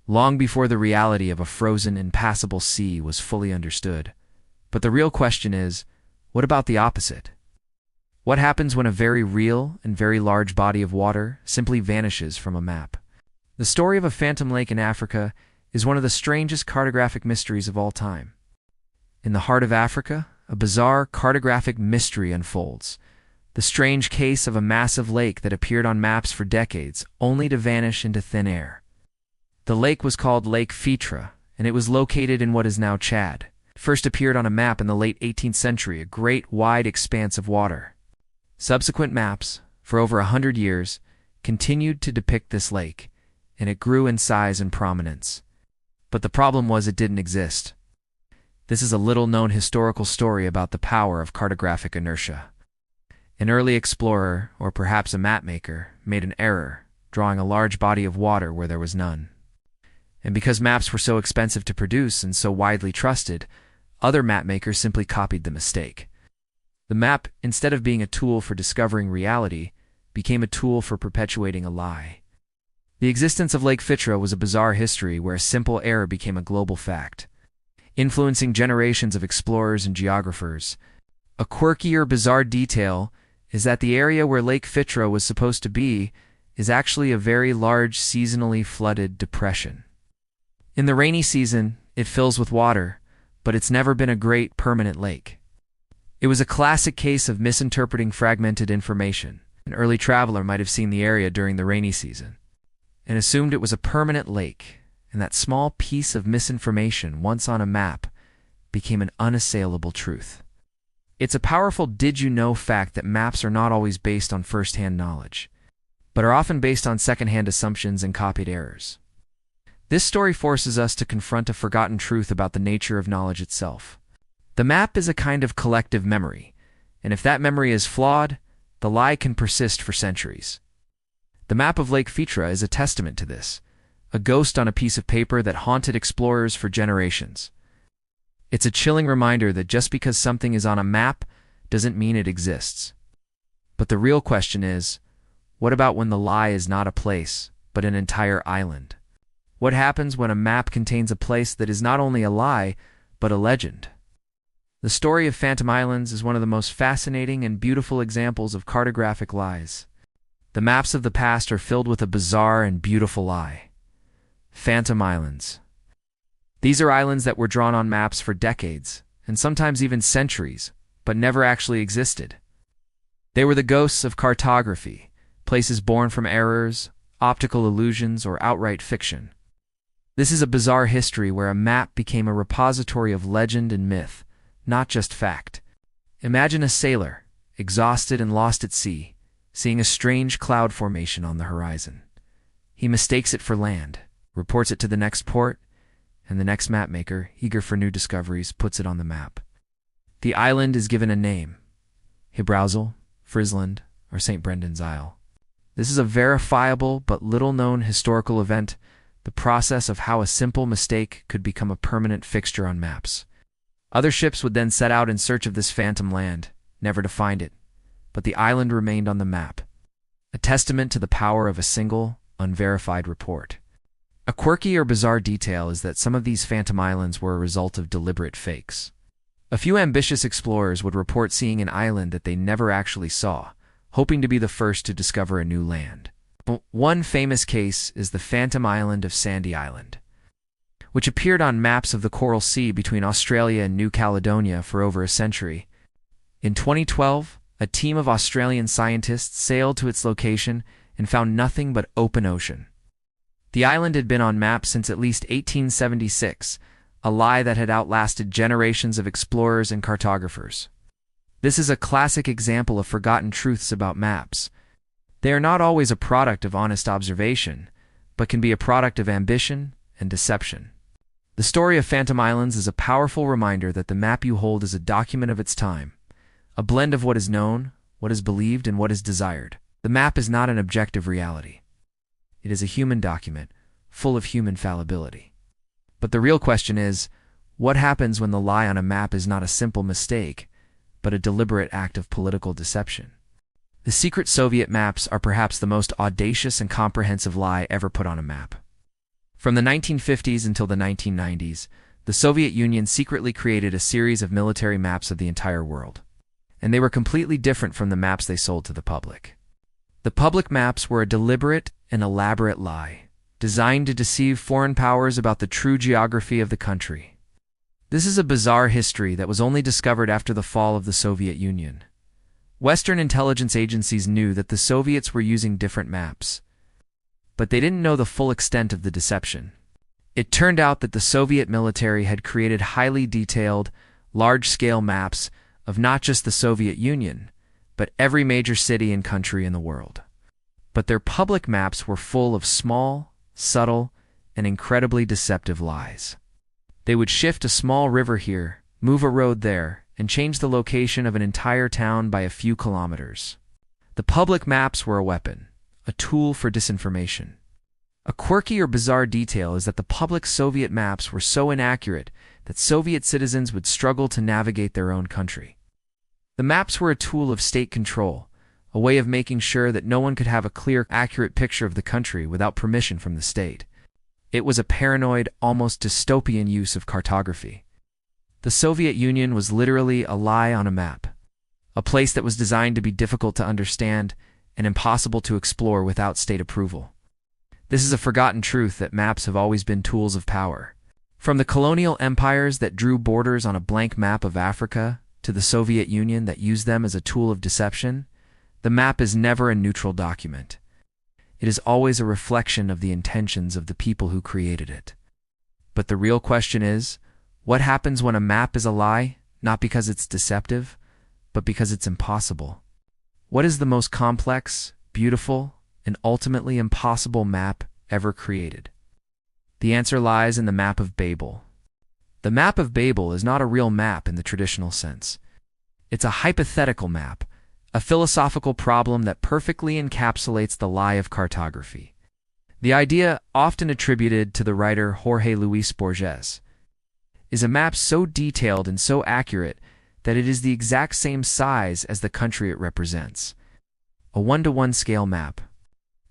long before the reality of a frozen, impassable sea was fully understood. But the real question is, what about the opposite? What happens when a very real and very large body of water simply vanishes from a map? The story of a phantom lake in Africa is one of the strangest cartographic mysteries of all time. In the heart of Africa, a bizarre cartographic mystery unfolds. The strange case of a massive lake that appeared on maps for decades, only to vanish into thin air. The lake was called Lake Fitra, and it was located in what is now Chad. It first appeared on a map in the late 18th century, a great wide expanse of water. Subsequent maps, for over 100 years, continued to depict this lake, and it grew in size and prominence. But the problem was it didn't exist. This is a little-known historical story about the power of cartographic inertia. An early explorer, or perhaps a mapmaker, made an error, drawing a large body of water where there was none. And because maps were so expensive to produce and so widely trusted, other mapmakers simply copied the mistake. The map, instead of being a tool for discovering reality, became a tool for perpetuating a lie. The existence of Lake Fitra was a bizarre history where a simple error became a global fact, influencing generations of explorers and geographers. A quirky or bizarre detail is that the area where Lake Fitra was supposed to be is actually a very large seasonally flooded depression. In the rainy season, it fills with water, but it's never been a great permanent lake. It was a classic case of misinterpreting fragmented information. An early traveler might have seen the area during the rainy season and assumed it was a permanent lake, and that small piece of misinformation, once on a map, became an unassailable truth. It's a powerful did-you-know fact that maps are not always based on first-hand knowledge, but are often based on second-hand assumptions and copied errors. This story forces us to confront a forgotten truth about the nature of knowledge itself. The map is a kind of collective memory, and if that memory is flawed, the lie can persist for centuries. The map of Lake Fitra is a testament to this, a ghost on a piece of paper that haunted explorers for generations. It's a chilling reminder that just because something is on a map doesn't mean it exists. But the real question is, what about when the lie is not a place, but an entire island? What happens when a map contains a place that is not only a lie, but a legend? The story of Phantom Islands is one of the most fascinating and beautiful examples of cartographic lies. The maps of the past are filled with a bizarre and beautiful lie. Phantom Islands. These are islands that were drawn on maps for decades, and sometimes even centuries, but never actually existed. They were the ghosts of cartography, places born from errors, optical illusions, or outright fiction. This is a bizarre history where a map became a repository of legend and myth, not just fact. Imagine a sailor, exhausted and lost at sea, seeing a strange cloud formation on the horizon. He mistakes it for land, reports it to the next port, and the next mapmaker, eager for new discoveries, puts it on the map. The island is given a name: Hebrauzel, Frisland, or St. Brendan's Isle. This is a verifiable but little-known historical event, the process of how a simple mistake could become a permanent fixture on maps. Other ships would then set out in search of this phantom land, never to find it, but the island remained on the map, a testament to the power of a single, unverified report. A quirky or bizarre detail is that some of these phantom islands were a result of deliberate fakes. A few ambitious explorers would report seeing an island that they never actually saw, hoping to be the first to discover a new land. One famous case is the Phantom Island of Sandy Island, which appeared on maps of the Coral Sea between Australia and New Caledonia for over a century. In 2012, a team of Australian scientists sailed to its location and found nothing but open ocean. The island had been on maps since at least 1876, a lie that had outlasted generations of explorers and cartographers. This is a classic example of forgotten truths about maps. They are not always a product of honest observation, but can be a product of ambition and deception. The story of Phantom Islands is a powerful reminder that the map you hold is a document of its time, a blend of what is known, what is believed, and what is desired. The map is not an objective reality. It is a human document, full of human fallibility. But the real question is, what happens when the lie on a map is not a simple mistake, but a deliberate act of political deception? The secret Soviet maps are perhaps the most audacious and comprehensive lie ever put on a map. From the 1950s until the 1990s, the Soviet Union secretly created a series of military maps of the entire world, and they were completely different from the maps they sold to the public. The public maps were a deliberate and elaborate lie, designed to deceive foreign powers about the true geography of the country. This is a bizarre history that was only discovered after the fall of the Soviet Union. Western intelligence agencies knew that the Soviets were using different maps, but they didn't know the full extent of the deception. It turned out that the Soviet military had created highly detailed, large-scale maps of not just the Soviet Union, but every major city and country in the world. But their public maps were full of small, subtle, and incredibly deceptive lies. They would shift a small river here, move a road there, and change the location of an entire town by a few kilometers. The public maps were a weapon, a tool for disinformation. A quirky or bizarre detail is that the public Soviet maps were so inaccurate that Soviet citizens would struggle to navigate their own country. The maps were a tool of state control, a way of making sure that no one could have a clear, accurate picture of the country without permission from the state. It was a paranoid, almost dystopian use of cartography. The Soviet Union was literally a lie on a map, a place that was designed to be difficult to understand and impossible to explore without state approval. This is a forgotten truth that maps have always been tools of power. From the colonial empires that drew borders on a blank map of Africa to the Soviet Union that used them as a tool of deception, the map is never a neutral document. It is always a reflection of the intentions of the people who created it. But the real question is, what happens when a map is a lie, not because it's deceptive, but because it's impossible? What is the most complex, beautiful, and ultimately impossible map ever created? The answer lies in the Map of Babel. The Map of Babel is not a real map in the traditional sense. It's a hypothetical map, a philosophical problem that perfectly encapsulates the lie of cartography. The idea, often attributed to the writer Jorge Luis Borges, is a map so detailed and so accurate that it is the exact same size as the country it represents. A 1-to-1 scale map.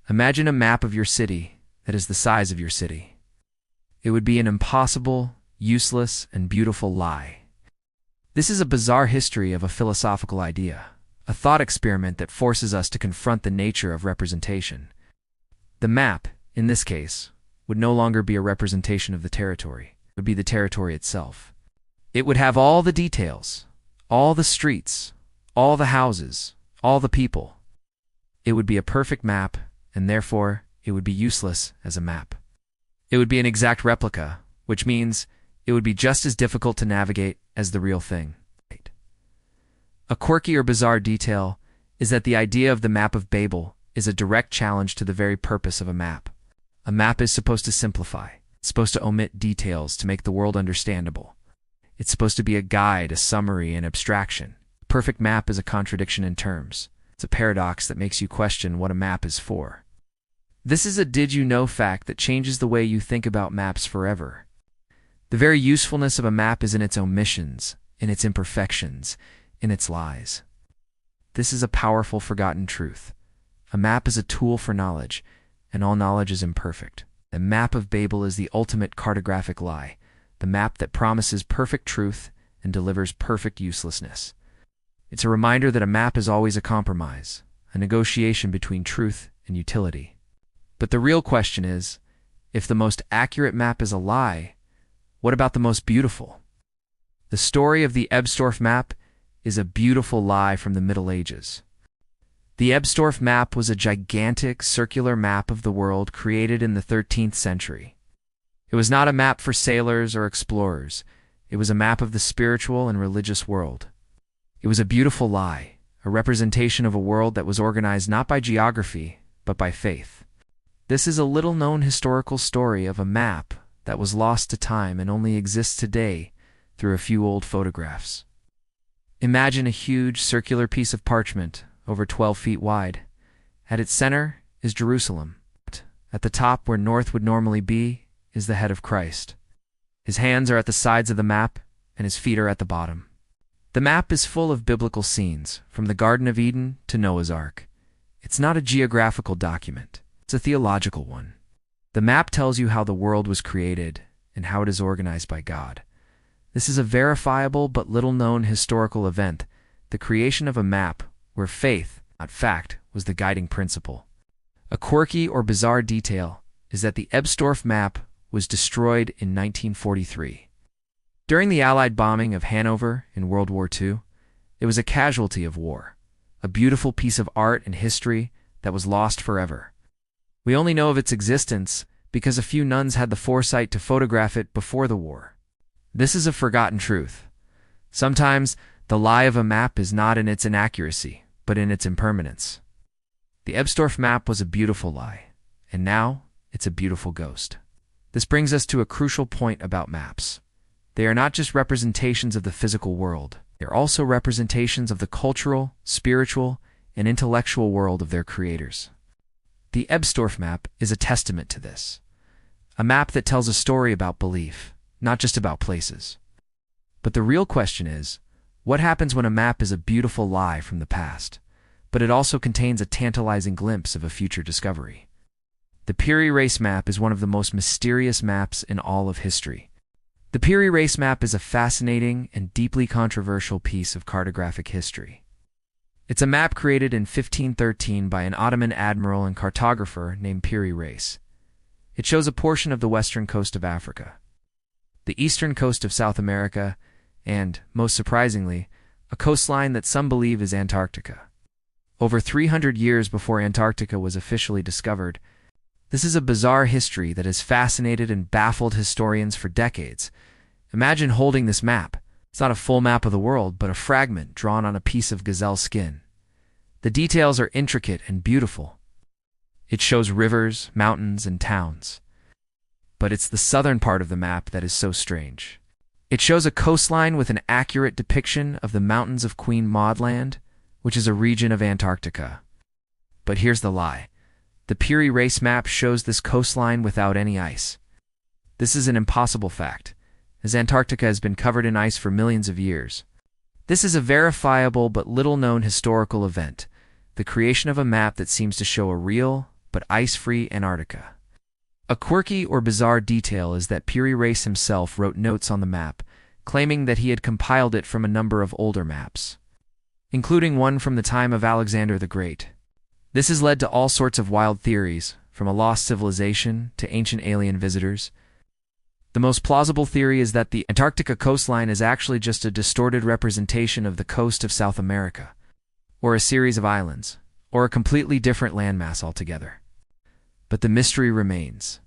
Imagine a map of your city that is the size of your city. It would be an impossible, useless, and beautiful lie. This is a bizarre history of a philosophical idea, a thought experiment that forces us to confront the nature of representation. The map, in this case, would no longer be a representation of the territory. It would be the territory itself. It would have all the details, all the streets, all the houses, all the people. It would be a perfect map, and therefore it would be useless as a map. It would be an exact replica, which means it would be just as difficult to navigate as the real thing. A quirky or bizarre detail is that the idea of the Map of Babel is a direct challenge to the very purpose of a map. A map is supposed to simplify. It's supposed to omit details to make the world understandable. It's supposed to be a guide, a summary, an abstraction. A perfect map is a contradiction in terms. It's a paradox that makes you question what a map is for. This is a did-you-know fact that changes the way you think about maps forever. The very usefulness of a map is in its omissions, in its imperfections, in its lies. This is a powerful forgotten truth. A map is a tool for knowledge, and all knowledge is imperfect. The Map of Babel is the ultimate cartographic lie, the map that promises perfect truth and delivers perfect uselessness. It's a reminder that a map is always a compromise, a negotiation between truth and utility. But the real question is, if the most accurate map is a lie, what about the most beautiful? The story of the Ebstorf map is a beautiful lie from the Middle Ages. The Ebstorf map was a gigantic circular map of the world created in the 13th century. It was not a map for sailors or explorers. It was a map of the spiritual and religious world. It was a beautiful lie, a representation of a world that was organized not by geography, but by faith. This is a little-known historical story of a map that was lost to time and only exists today through a few old photographs. Imagine a huge circular piece of parchment, over 12 feet wide. At its center is Jerusalem. At the top, where north would normally be, is the head of Christ. His hands are at the sides of the map, and his feet are at the bottom. The map is full of biblical scenes, from the Garden of Eden to Noah's Ark. It's not a geographical document. It's a theological one. The map tells you how the world was created and how it is organized by God. This is a verifiable but little-known historical event, the creation of a map where faith, not fact, was the guiding principle. A quirky or bizarre detail is that the Ebstorf map was destroyed in 1943. During the Allied bombing of Hanover in World War II, it was a casualty of war, a beautiful piece of art and history that was lost forever. We only know of its existence because a few nuns had the foresight to photograph it before the war. This is a forgotten truth. Sometimes the lie of a map is not in its inaccuracy, but in its impermanence. The Ebsdorf map was a beautiful lie, and now it's a beautiful ghost. This brings us to a crucial point about maps. They are not just representations of the physical world. They're also representations of the cultural, spiritual, and intellectual world of their creators. The Ebsdorf map is a testament to this. A map that tells a story about belief, not just about places. But the real question is, what happens when a map is a beautiful lie from the past, but it also contains a tantalizing glimpse of a future discovery? The Piri Reis map is one of the most mysterious maps in all of history. The Piri Reis map is a fascinating and deeply controversial piece of cartographic history. It's a map created in 1513 by an Ottoman admiral and cartographer named Piri Reis. It shows a portion of the western coast of Africa, the eastern coast of South America, and, most surprisingly, a coastline that some believe is Antarctica. Over 300 years before Antarctica was officially discovered, this is a bizarre history that has fascinated and baffled historians for decades. Imagine holding this map. It's not a full map of the world, but a fragment drawn on a piece of gazelle skin. The details are intricate and beautiful. It shows rivers, mountains, and towns. But it's the southern part of the map that is so strange. It shows a coastline with an accurate depiction of the mountains of Queen Maud Land, which is a region of Antarctica. But here's the lie. The Piri Reis map shows this coastline without any ice. This is an impossible fact, as Antarctica has been covered in ice for millions of years. This is a verifiable but little-known historical event, the creation of a map that seems to show a real but ice-free Antarctica. A quirky or bizarre detail is that Piri Reis himself wrote notes on the map, claiming that he had compiled it from a number of older maps, including one from the time of Alexander the Great. This has led to all sorts of wild theories, from a lost civilization to ancient alien visitors. The most plausible theory is that the Antarctica coastline is actually just a distorted representation of the coast of South America, or a series of islands, or a completely different landmass altogether. But the mystery remains.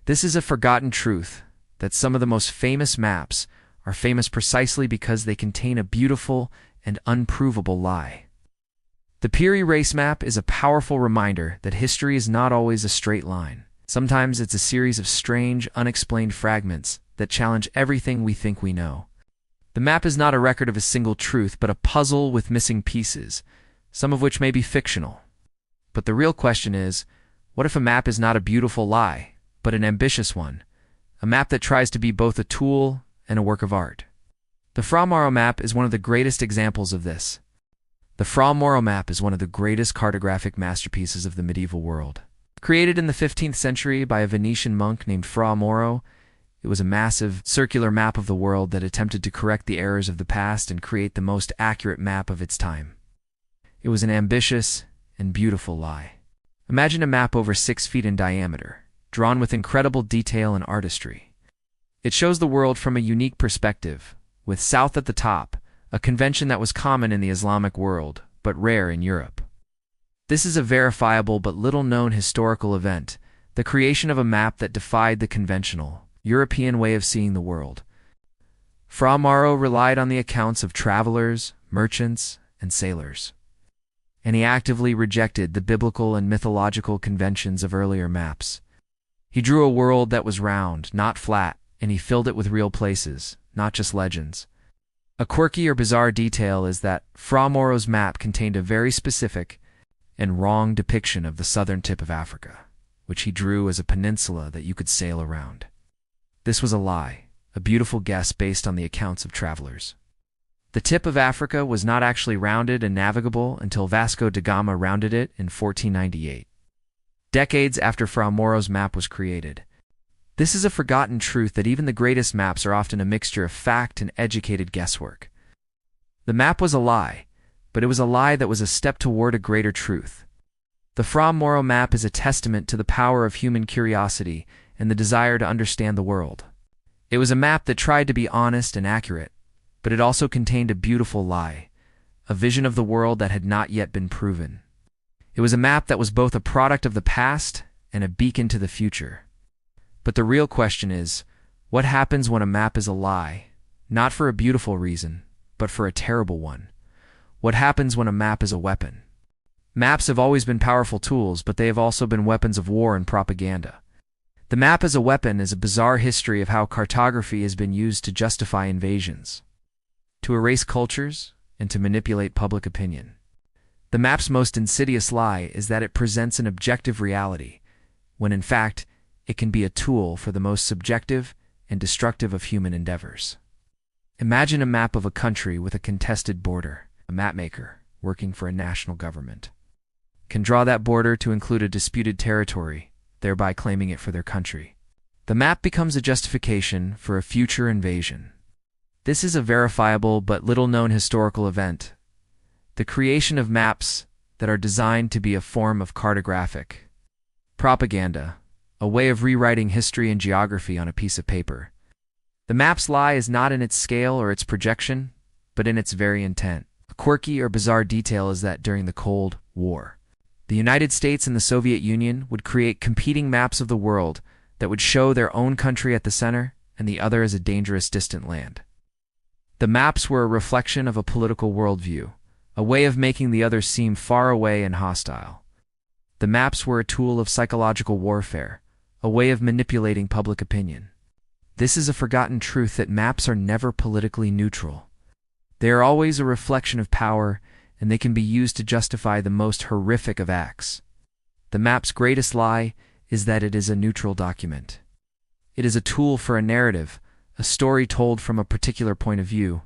This is a forgotten truth that some of the most famous maps are famous precisely because they contain a beautiful and unprovable lie. The Piri Reis map is a powerful reminder that history is not always a straight line. Sometimes it's a series of strange, unexplained fragments that challenge everything we think we know. The map is not a record of a single truth, but a puzzle with missing pieces, some of which may be fictional. But the real question is, what if a map is not a beautiful lie, but an ambitious one, a map that tries to be both a tool and a work of art? The Fra Mauro map is one of the greatest examples of this. The Fra Mauro map is one of the greatest cartographic masterpieces of the medieval world. Created in the 15th century by a Venetian monk named Fra Mauro, it was a massive, circular map of the world that attempted to correct the errors of the past and create the most accurate map of its time. It was an ambitious and beautiful lie. Imagine a map over 6 feet in diameter, drawn with incredible detail and artistry. It shows the world from a unique perspective, with south at the top, a convention that was common in the Islamic world, but rare in Europe. This is a verifiable but little-known historical event, the creation of a map that defied the conventional, European way of seeing the world. Fra Mauro relied on the accounts of travelers, merchants, and sailors, and he actively rejected the biblical and mythological conventions of earlier maps. He drew a world that was round, not flat, and he filled it with real places, not just legends. A quirky or bizarre detail is that Fra Mauro's map contained a very specific and wrong depiction of the southern tip of Africa, which he drew as a peninsula that you could sail around. This was a lie, a beautiful guess based on the accounts of travelers. The tip of Africa was not actually rounded and navigable until Vasco da Gama rounded it in 1498, decades after Fra Mauro's map was created. This is a forgotten truth that even the greatest maps are often a mixture of fact and educated guesswork. The map was a lie, but it was a lie that was a step toward a greater truth. The Fra Mauro map is a testament to the power of human curiosity and the desire to understand the world. It was a map that tried to be honest and accurate, but it also contained a beautiful lie, a vision of the world that had not yet been proven. It was a map that was both a product of the past and a beacon to the future. But the real question is, what happens when a map is a lie, not for a beautiful reason, but for a terrible one? What happens when a map is a weapon? Maps have always been powerful tools, but they have also been weapons of war and propaganda. The map as a weapon is a bizarre history of how cartography has been used to justify invasions, to erase cultures, and to manipulate public opinion. The map's most insidious lie is that it presents an objective reality, when in fact, it can be a tool for the most subjective and destructive of human endeavors. Imagine a map of a country with a contested border. A mapmaker, working for a national government, can draw that border to include a disputed territory, thereby claiming it for their country. The map becomes a justification for a future invasion. This is a verifiable but little-known historical event, the creation of maps that are designed to be a form of cartographic propaganda, a way of rewriting history and geography on a piece of paper. The map's lie is not in its scale or its projection, but in its very intent. A quirky or bizarre detail is that during the Cold War, the United States and the Soviet Union would create competing maps of the world that would show their own country at the center and the other as a dangerous distant land. The maps were a reflection of a political worldview, a way of making the other seem far away and hostile. The maps were a tool of psychological warfare, a way of manipulating public opinion. This is a forgotten truth that maps are never politically neutral. They are always a reflection of power, and they can be used to justify the most horrific of acts. The map's greatest lie is that it is a neutral document. It is a tool for a narrative, a story told from a particular point of view.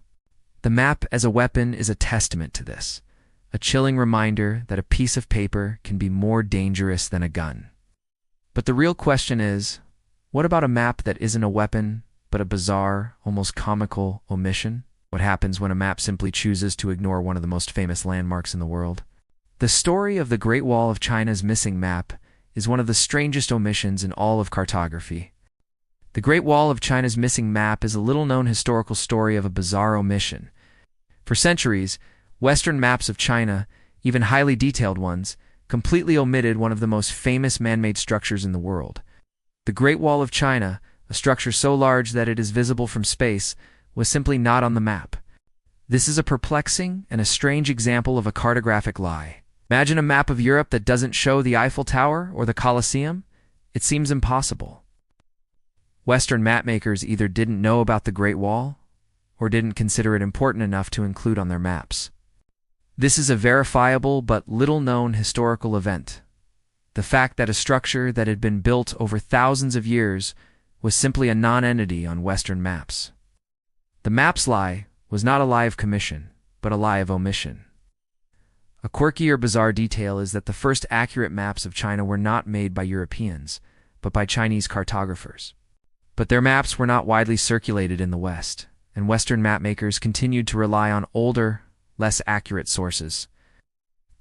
The map as a weapon is a testament to this, a chilling reminder that a piece of paper can be more dangerous than a gun. But the real question is, what about a map that isn't a weapon, but a bizarre, almost comical omission? What happens when a map simply chooses to ignore one of the most famous landmarks in the world? The story of the Great Wall of China's missing map is one of the strangest omissions in all of cartography. The Great Wall of China's missing map is a little-known historical story of a bizarre omission. For centuries, Western maps of China, even highly detailed ones, completely omitted one of the most famous man-made structures in the world. The Great Wall of China, a structure so large that it is visible from space, was simply not on the map. This is a perplexing and a strange example of a cartographic lie. Imagine a map of Europe that doesn't show the Eiffel Tower or the Colosseum. It seems impossible. Western mapmakers either didn't know about the Great Wall or didn't consider it important enough to include on their maps. This is a verifiable but little-known historical event. The fact that a structure that had been built over thousands of years was simply a non-entity on Western maps. The map's lie was not a lie of commission, but a lie of omission. A quirky or bizarre detail is that the first accurate maps of China were not made by Europeans, but by Chinese cartographers. But their maps were not widely circulated in the West, and Western mapmakers continued to rely on older, less accurate sources.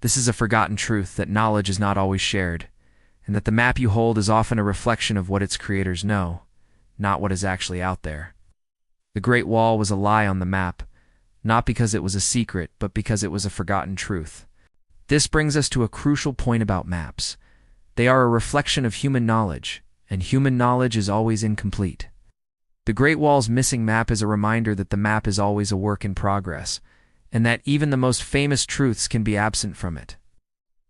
This is a forgotten truth that knowledge is not always shared, and that the map you hold is often a reflection of what its creators know, not what is actually out there. The Great Wall was a lie on the map, not because it was a secret, but because it was a forgotten truth. This brings us to a crucial point about maps. They are a reflection of human knowledge, and human knowledge is always incomplete. The Great Wall's missing map is a reminder that the map is always a work in progress, and that even the most famous truths can be absent from it.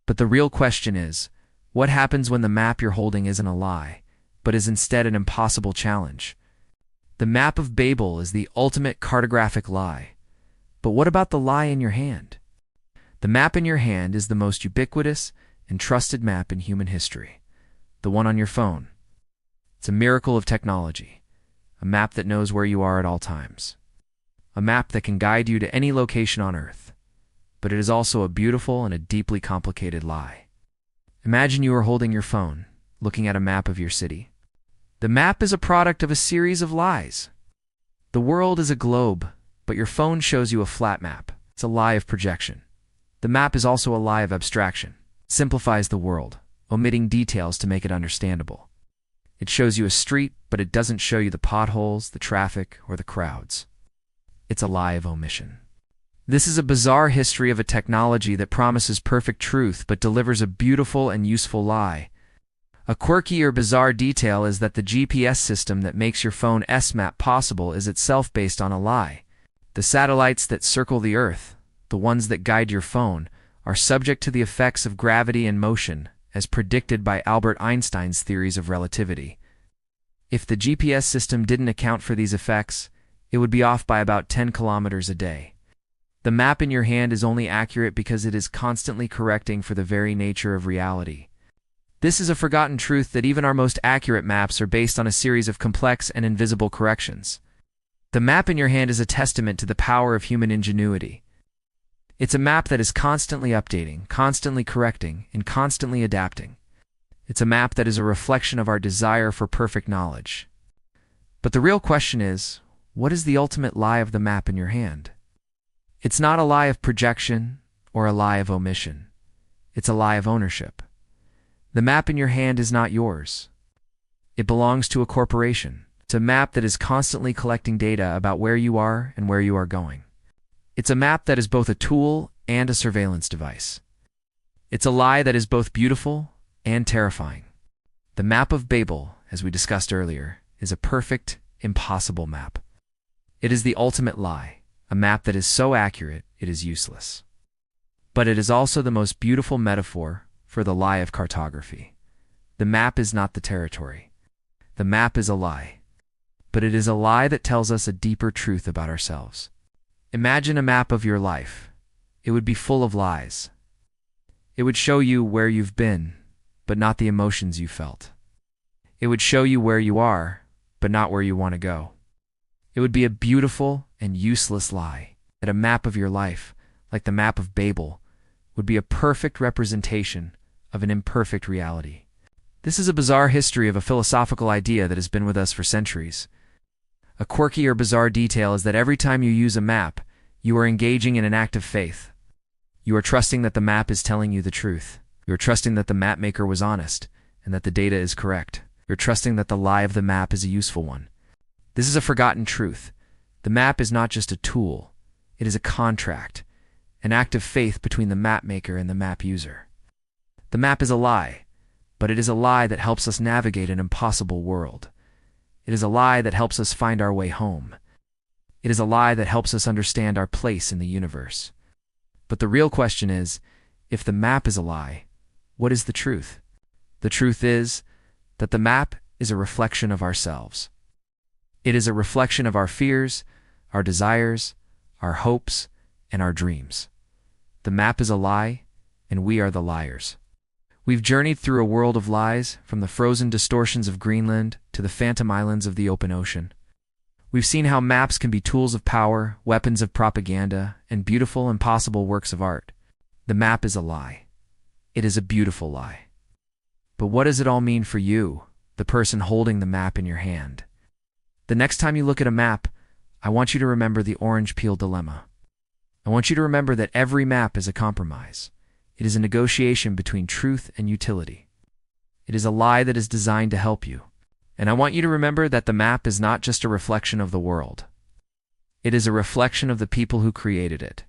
But the real question is, what happens when the map you're holding isn't a lie, but is instead an impossible challenge? The map of Babel is the ultimate cartographic lie. But what about the lie in your hand? The map in your hand is the most ubiquitous and trusted map in human history. The one on your phone. It's a miracle of technology. A map that knows where you are at all times. A map that can guide you to any location on Earth. But it is also a beautiful and a deeply complicated lie. Imagine you are holding your phone, looking at a map of your city. The map is a product of a series of lies. The world is a globe, but your phone shows you a flat map. It's a lie of projection. The map is also a lie of abstraction. It simplifies the world, omitting details to make it understandable. It shows you a street, but it doesn't show you the potholes, the traffic, or the crowds. It's a lie of omission. This is a bizarre history of a technology that promises perfect truth but delivers a beautiful and useful lie. A quirky or bizarre detail is that the GPS system that makes your phone S-Map possible is itself based on a lie. The satellites that circle the Earth, the ones that guide your phone, are subject to the effects of gravity and motion, as predicted by Albert Einstein's theories of relativity. If the GPS system didn't account for these effects, it would be off by about 10 kilometers a day. The map in your hand is only accurate because it is constantly correcting for the very nature of reality. This is a forgotten truth that even our most accurate maps are based on a series of complex and invisible corrections. The map in your hand is a testament to the power of human ingenuity. It's a map that is constantly updating, constantly correcting, and constantly adapting. It's a map that is a reflection of our desire for perfect knowledge. But the real question is, what is the ultimate lie of the map in your hand? It's not a lie of projection or a lie of omission. It's a lie of ownership. The map in your hand is not yours. It belongs to a corporation. It's a map that is constantly collecting data about where you are and where you are going. It's a map that is both a tool and a surveillance device. It's a lie that is both beautiful and terrifying. The map of Babel, as we discussed earlier, is a perfect, impossible map. It is the ultimate lie, a map that is so accurate it is useless. But it is also the most beautiful metaphor for the lie of cartography. The map is not the territory. The map is a lie. But it is a lie that tells us a deeper truth about ourselves. Imagine a map of your life. It would be full of lies. It would show you where you've been, but not the emotions you felt. It would show you where you are, but not where you want to go. It would be a beautiful and useless lie. That a map of your life, like the map of Babel, would be a perfect representation of an imperfect reality. This is a bizarre history of a philosophical idea that has been with us for centuries. A quirky or bizarre detail is that every time you use a map, you are engaging in an act of faith. You are trusting that the map is telling you the truth. You are trusting that the map maker was honest and that the data is correct. You're trusting that the lie of the map is a useful one. This is a forgotten truth. The map is not just a tool. It is a contract, an act of faith between the map maker and the map user. The map is a lie, but it is a lie that helps us navigate an impossible world. It is a lie that helps us find our way home. It is a lie that helps us understand our place in the universe. But the real question is, if the map is a lie, what is the truth? The truth is that the map is a reflection of ourselves. It is a reflection of our fears, our desires, our hopes, and our dreams. The map is a lie, and we are the liars. We've journeyed through a world of lies, from the frozen distortions of Greenland to the phantom islands of the open ocean. We've seen how maps can be tools of power, weapons of propaganda, and beautiful, impossible works of art. The map is a lie. It is a beautiful lie. But what does it all mean for you, the person holding the map in your hand? The next time you look at a map, I want you to remember the orange peel dilemma. I want you to remember that every map is a compromise. It is a negotiation between truth and utility. It is a lie that is designed to help you. And I want you to remember that the map is not just a reflection of the world. It is a reflection of the people who created it.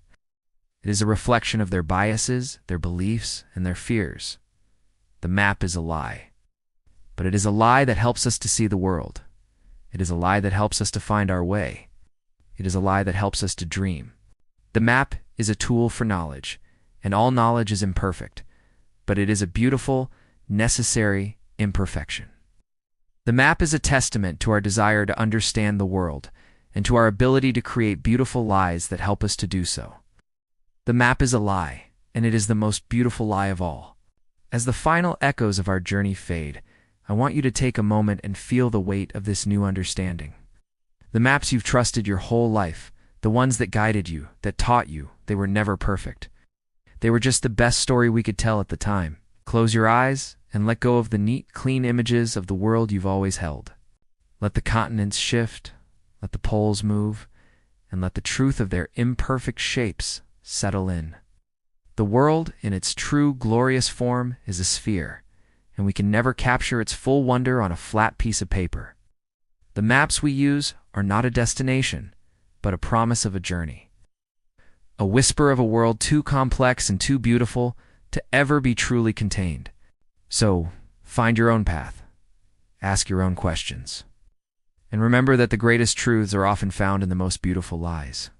It is a reflection of their biases, their beliefs, and their fears. The map is a lie. But it is a lie that helps us to see the world. It is a lie that helps us to find our way. It is a lie that helps us to dream. The map is a tool for knowledge, and all knowledge is imperfect, but it is a beautiful, necessary imperfection. The map is a testament to our desire to understand the world, and to our ability to create beautiful lies that help us to do so. The map is a lie, and it is the most beautiful lie of all. As the final echoes of our journey fade, I want you to take a moment and feel the weight of this new understanding. The maps you've trusted your whole life, the ones that guided you, that taught you, they were never perfect. They were just the best story we could tell at the time. Close your eyes and let go of the neat, clean images of the world you've always held. Let the continents shift, let the poles move, and let the truth of their imperfect shapes settle in. The world, in its true, glorious form, is a sphere, and and we can never capture its full wonder on a flat piece of paper. The maps we use are not a destination, but a promise of a journey. A whisper of a world too complex and too beautiful to ever be truly contained. So, find your own path. Ask your own questions. And remember that the greatest truths are often found in the most beautiful lies.